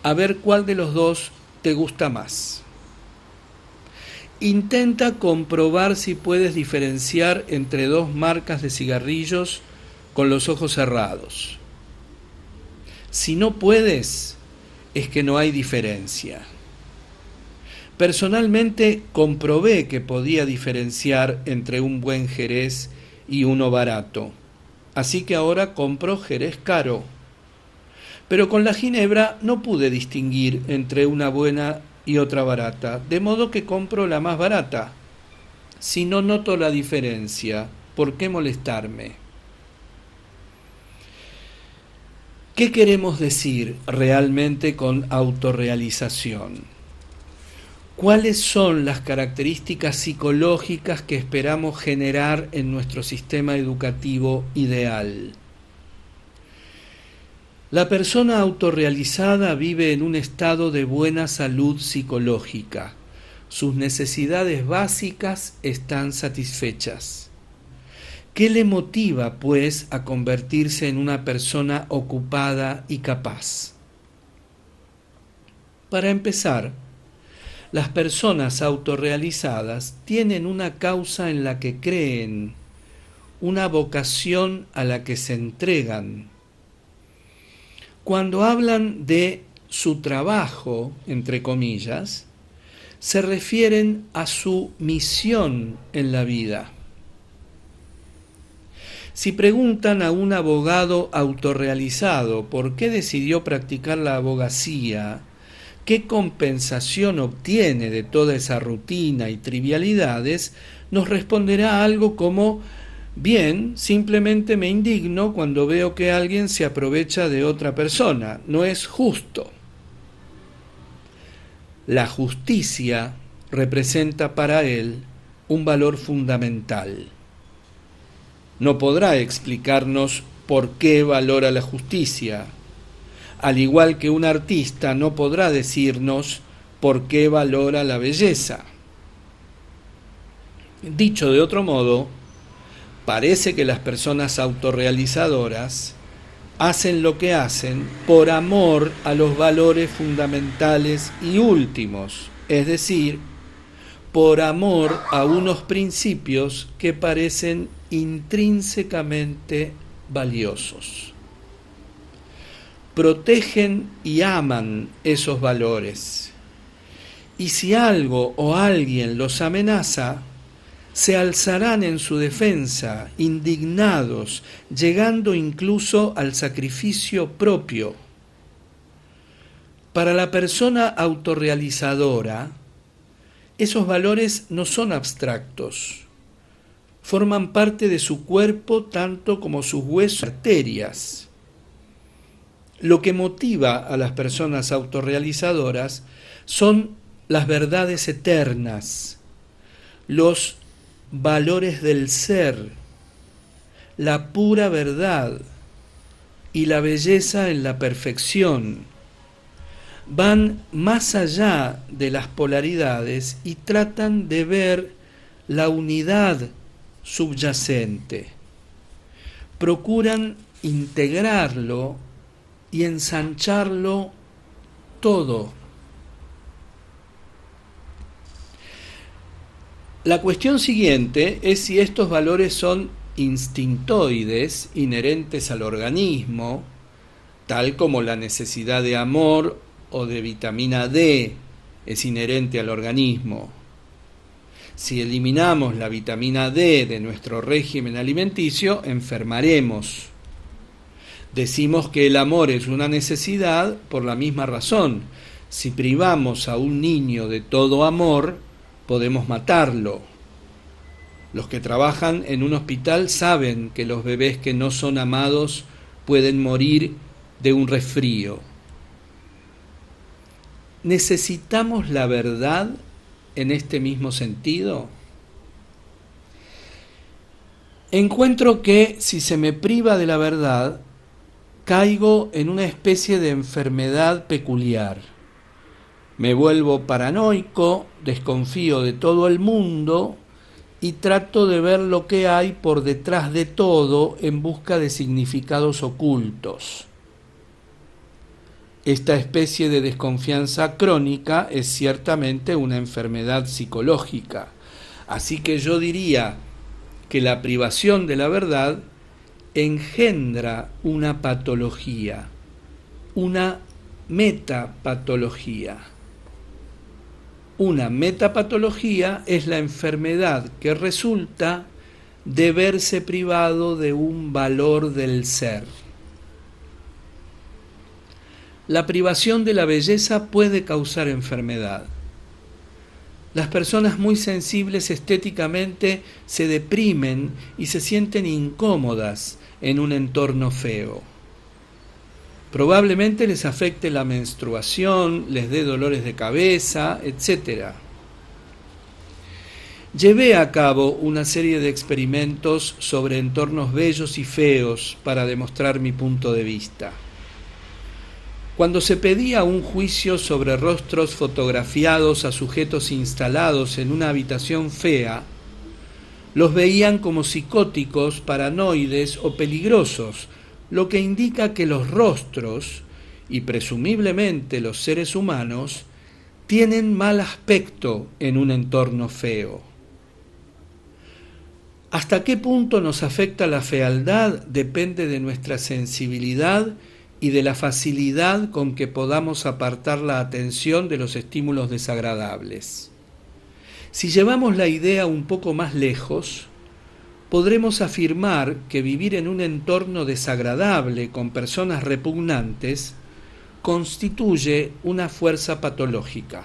a ver cuál de los dos te gusta más. Intenta comprobar si puedes diferenciar entre dos marcas de cigarrillos con los ojos cerrados. Si no puedes, es que no hay diferencia. Personalmente comprobé que podía diferenciar entre un buen Jerez y uno barato, así que ahora compro Jerez caro. Pero con la ginebra no pude distinguir entre una buena y otra barata, de modo que compro la más barata. Si no noto la diferencia, ¿por qué molestarme? ¿Qué queremos decir realmente con autorrealización? ¿Cuáles son las características psicológicas que esperamos generar en nuestro sistema educativo ideal? La persona autorrealizada vive en un estado de buena salud psicológica. Sus necesidades básicas están satisfechas. ¿Qué le motiva, pues, a convertirse en una persona ocupada y capaz? Para empezar, las personas autorrealizadas tienen una causa en la que creen, una vocación a la que se entregan. Cuando hablan de su trabajo, entre comillas, se refieren a su misión en la vida. Si preguntan a un abogado autorrealizado por qué decidió practicar la abogacía, qué compensación obtiene de toda esa rutina y trivialidades, nos responderá algo como: Bien, simplemente me indigno cuando veo que alguien se aprovecha de otra persona. No es justo. La justicia representa para él un valor fundamental. No podrá explicarnos por qué valora la justicia, al igual que un artista no podrá decirnos por qué valora la belleza. Dicho de otro modo, parece que las personas autorrealizadoras hacen lo que hacen por amor a los valores fundamentales y últimos, es decir, por amor a unos principios que parecen intrínsecamente valiosos. Protegen y aman esos valores, y si algo o alguien los amenaza, se alzarán en su defensa, indignados, llegando incluso al sacrificio propio. Para la persona autorrealizadora, esos valores no son abstractos, forman parte de su cuerpo tanto como sus huesos y arterias. Lo que motiva a las personas autorrealizadoras son las verdades eternas, los valores del ser, la pura verdad y la belleza en la perfección. Van más allá de las polaridades y tratan de ver la unidad subyacente. Procuran integrarlo y ensancharlo todo. La cuestión siguiente es si estos valores son instintoides, inherentes al organismo, tal como la necesidad de amor o de vitamina D es inherente al organismo. Si eliminamos la vitamina D de nuestro régimen alimenticio, enfermaremos. Decimos que el amor es una necesidad por la misma razón. Si privamos a un niño de todo amor, podemos matarlo. Los que trabajan en un hospital saben que los bebés que no son amados pueden morir de un resfrío. ¿Necesitamos la verdad en este mismo sentido? Encuentro que si se me priva de la verdad, caigo en una especie de enfermedad peculiar. Me vuelvo paranoico, desconfío de todo el mundo y trato de ver lo que hay por detrás de todo en busca de significados ocultos. Esta especie de desconfianza crónica es ciertamente una enfermedad psicológica. Así que yo diría que la privación de la verdad engendra una patología, una metapatología. Una metapatología es la enfermedad que resulta de verse privado de un valor del ser. La privación de la belleza puede causar enfermedad. Las personas muy sensibles estéticamente se deprimen y se sienten incómodas en un entorno feo. Probablemente les afecte la menstruación, les dé dolores de cabeza, etc. Llevé a cabo una serie de experimentos sobre entornos bellos y feos para demostrar mi punto de vista. Cuando se pedía un juicio sobre rostros fotografiados a sujetos instalados en una habitación fea, los veían como psicóticos, paranoides o peligrosos, lo que indica que los rostros, y presumiblemente los seres humanos, tienen mal aspecto en un entorno feo. ¿Hasta qué punto nos afecta la fealdad? Depende de nuestra sensibilidad y de la facilidad con que podamos apartar la atención de los estímulos desagradables. Si llevamos la idea un poco más lejos, podremos afirmar que vivir en un entorno desagradable con personas repugnantes constituye una fuerza patológica.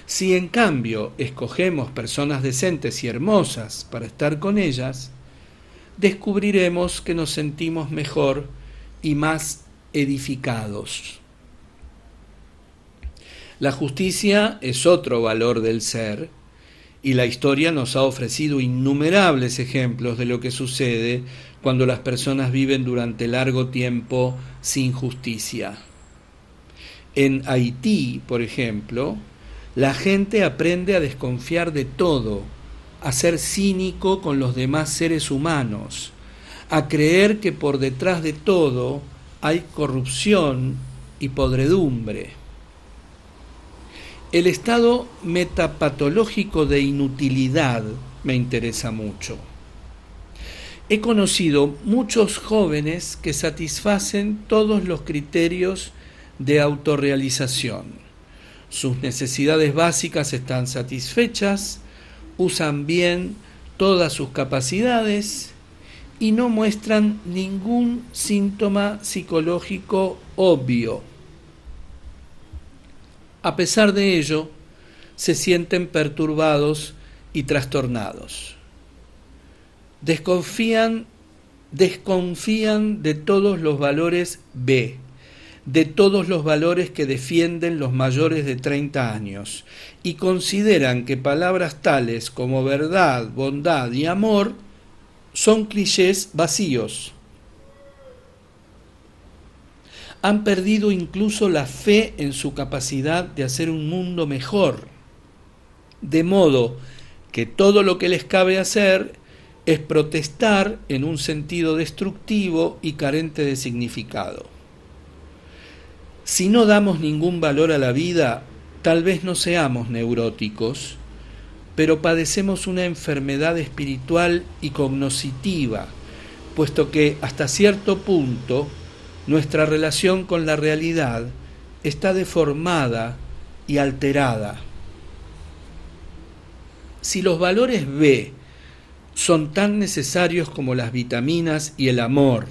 Si en cambio escogemos personas decentes y hermosas para estar con ellas, descubriremos que nos sentimos mejor y más edificados. La justicia es otro valor del ser, y la historia nos ha ofrecido innumerables ejemplos de lo que sucede cuando las personas viven durante largo tiempo sin justicia. En Haití, por ejemplo, la gente aprende a desconfiar de todo, a ser cínico con los demás seres humanos, a creer que por detrás de todo hay corrupción y podredumbre. El estado metapatológico de inutilidad me interesa mucho. He conocido muchos jóvenes que satisfacen todos los criterios de autorrealización. Sus necesidades básicas están satisfechas, usan bien todas sus capacidades y no muestran ningún síntoma psicológico obvio. A pesar de ello, se sienten perturbados y trastornados. Desconfían de todos los valores B, de todos los valores que defienden los mayores de 30 años, y consideran que palabras tales como verdad, bondad y amor son clichés vacíos. Han perdido incluso la fe en su capacidad de hacer un mundo mejor, de modo que todo lo que les cabe hacer es protestar en un sentido destructivo y carente de significado. Si no damos ningún valor a la vida, tal vez no seamos neuróticos, pero padecemos una enfermedad espiritual y cognoscitiva, puesto que hasta cierto punto nuestra relación con la realidad está deformada y alterada. Si los valores B son tan necesarios como las vitaminas y el amor,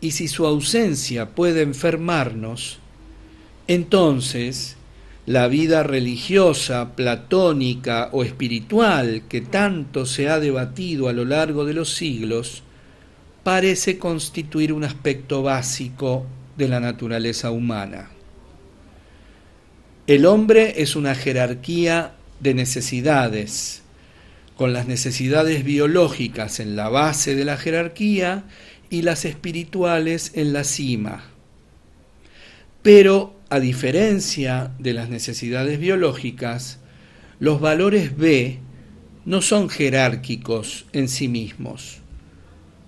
y si su ausencia puede enfermarnos, entonces la vida religiosa, platónica o espiritual que tanto se ha debatido a lo largo de los siglos parece constituir un aspecto básico de la naturaleza humana. El hombre es una jerarquía de necesidades, con las necesidades biológicas en la base de la jerarquía y las espirituales en la cima. Pero, a diferencia de las necesidades biológicas, los valores B no son jerárquicos en sí mismos.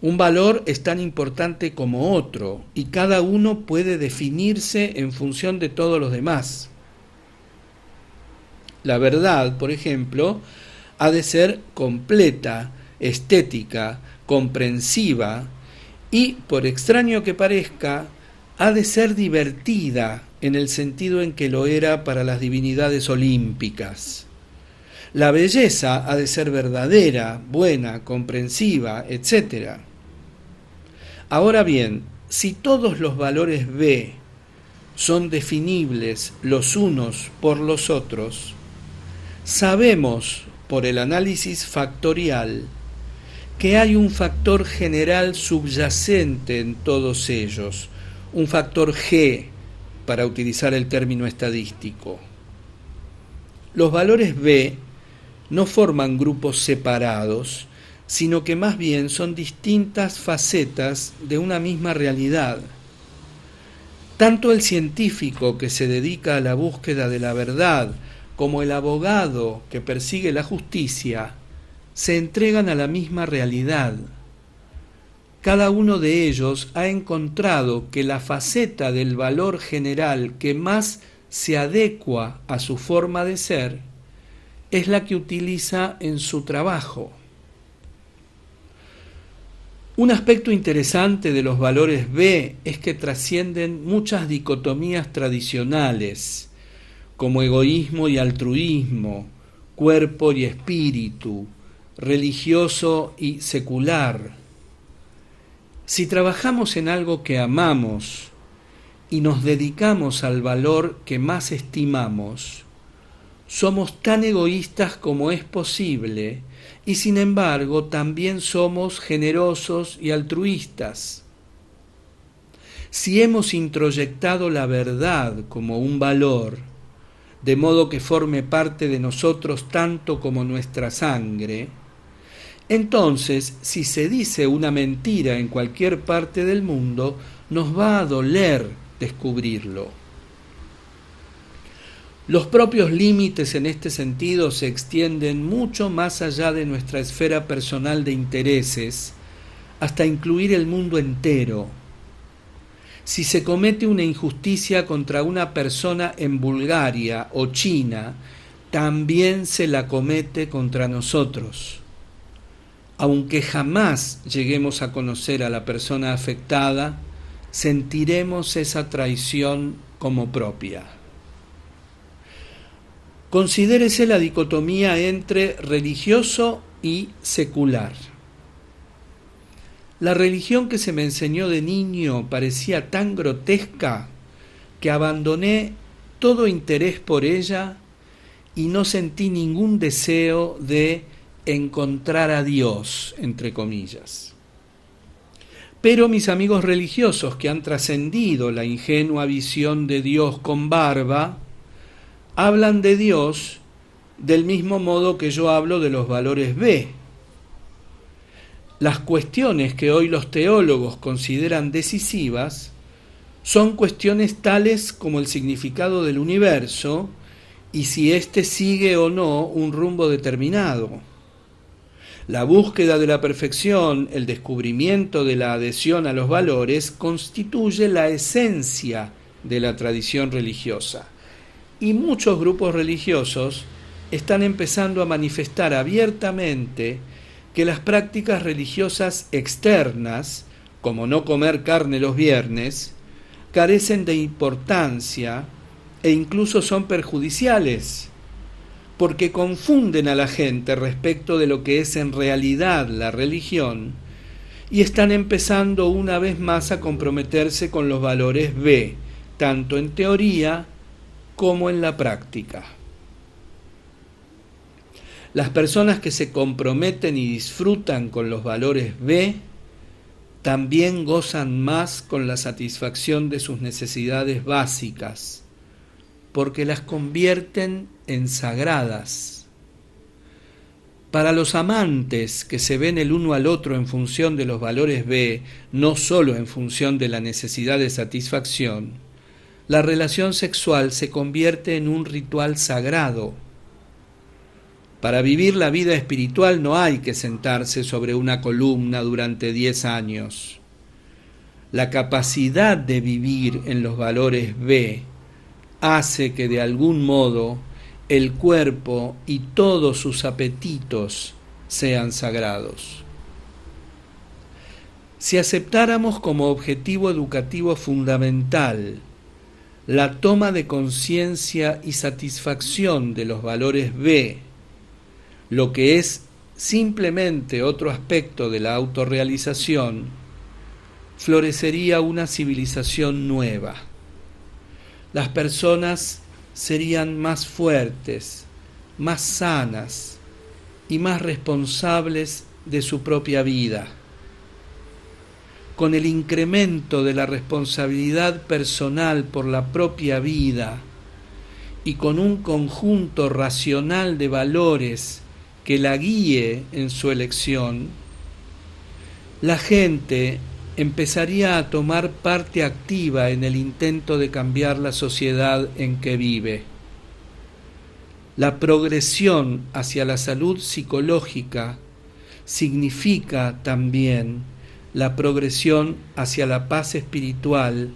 Un valor es tan importante como otro, y cada uno puede definirse en función de todos los demás. La verdad, por ejemplo, ha de ser completa, estética, comprensiva y, por extraño que parezca, ha de ser divertida en el sentido en que lo era para las divinidades olímpicas. La belleza ha de ser verdadera, buena, comprensiva, etc. Ahora bien, si todos los valores B son definibles los unos por los otros, sabemos por el análisis factorial que hay un factor general subyacente en todos ellos, un factor G, para utilizar el término estadístico. Los valores B no forman grupos separados, sino que más bien son distintas facetas de una misma realidad. Tanto el científico que se dedica a la búsqueda de la verdad como el abogado que persigue la justicia se entregan a la misma realidad. Cada uno de ellos ha encontrado que la faceta del valor general que más se adecua a su forma de ser es la que utiliza en su trabajo. Un aspecto interesante de los valores B es que trascienden muchas dicotomías tradicionales, como egoísmo y altruismo, cuerpo y espíritu, religioso y secular. Si trabajamos en algo que amamos y nos dedicamos al valor que más estimamos, somos tan egoístas como es posible y sin embargo también somos generosos y altruistas. Si hemos introyectado la verdad como un valor, de modo que forme parte de nosotros tanto como nuestra sangre, entonces, si se dice una mentira en cualquier parte del mundo, nos va a doler descubrirlo. Los propios límites en este sentido se extienden mucho más allá de nuestra esfera personal de intereses, hasta incluir el mundo entero. Si se comete una injusticia contra una persona en Bulgaria o China, también se la comete contra nosotros. Aunque jamás lleguemos a conocer a la persona afectada, sentiremos esa traición como propia. Considérese la dicotomía entre religioso y secular. La religión que se me enseñó de niño parecía tan grotesca que abandoné todo interés por ella y no sentí ningún deseo de encontrar a Dios, entre comillas. Pero mis amigos religiosos que han trascendido la ingenua visión de Dios con barba, hablan de Dios del mismo modo que yo hablo de los valores B. Las cuestiones que hoy los teólogos consideran decisivas son cuestiones tales como el significado del universo y si éste sigue o no un rumbo determinado. La búsqueda de la perfección, el descubrimiento de la adhesión a los valores, constituye la esencia de la tradición religiosa. Y muchos grupos religiosos están empezando a manifestar abiertamente que las prácticas religiosas externas, como no comer carne los viernes, carecen de importancia e incluso son perjudiciales, porque confunden a la gente respecto de lo que es en realidad la religión y están empezando una vez más a comprometerse con los valores B, tanto en teoría como en la práctica. Las personas que se comprometen y disfrutan con los valores B también gozan más con la satisfacción de sus necesidades básicas, porque las convierten en sagradas. Para los amantes que se ven el uno al otro en función de los valores B, no solo en función de la necesidad de satisfacción, la relación sexual se convierte en un ritual sagrado. Para vivir la vida espiritual no hay que sentarse sobre una columna durante 10 años. La capacidad de vivir en los valores B hace que de algún modo el cuerpo y todos sus apetitos sean sagrados. Si aceptáramos como objetivo educativo fundamental la toma de conciencia y satisfacción de los valores B, lo que es simplemente otro aspecto de la autorrealización, florecería una civilización nueva. Las personas serían más fuertes, más sanas y más responsables de su propia vida. Con el incremento de la responsabilidad personal por la propia vida y con un conjunto racional de valores que la guíe en su elección, la gente empezaría a tomar parte activa en el intento de cambiar la sociedad en que vive. La progresión hacia la salud psicológica significa también la progresión hacia la paz espiritual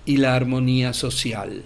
y la armonía social.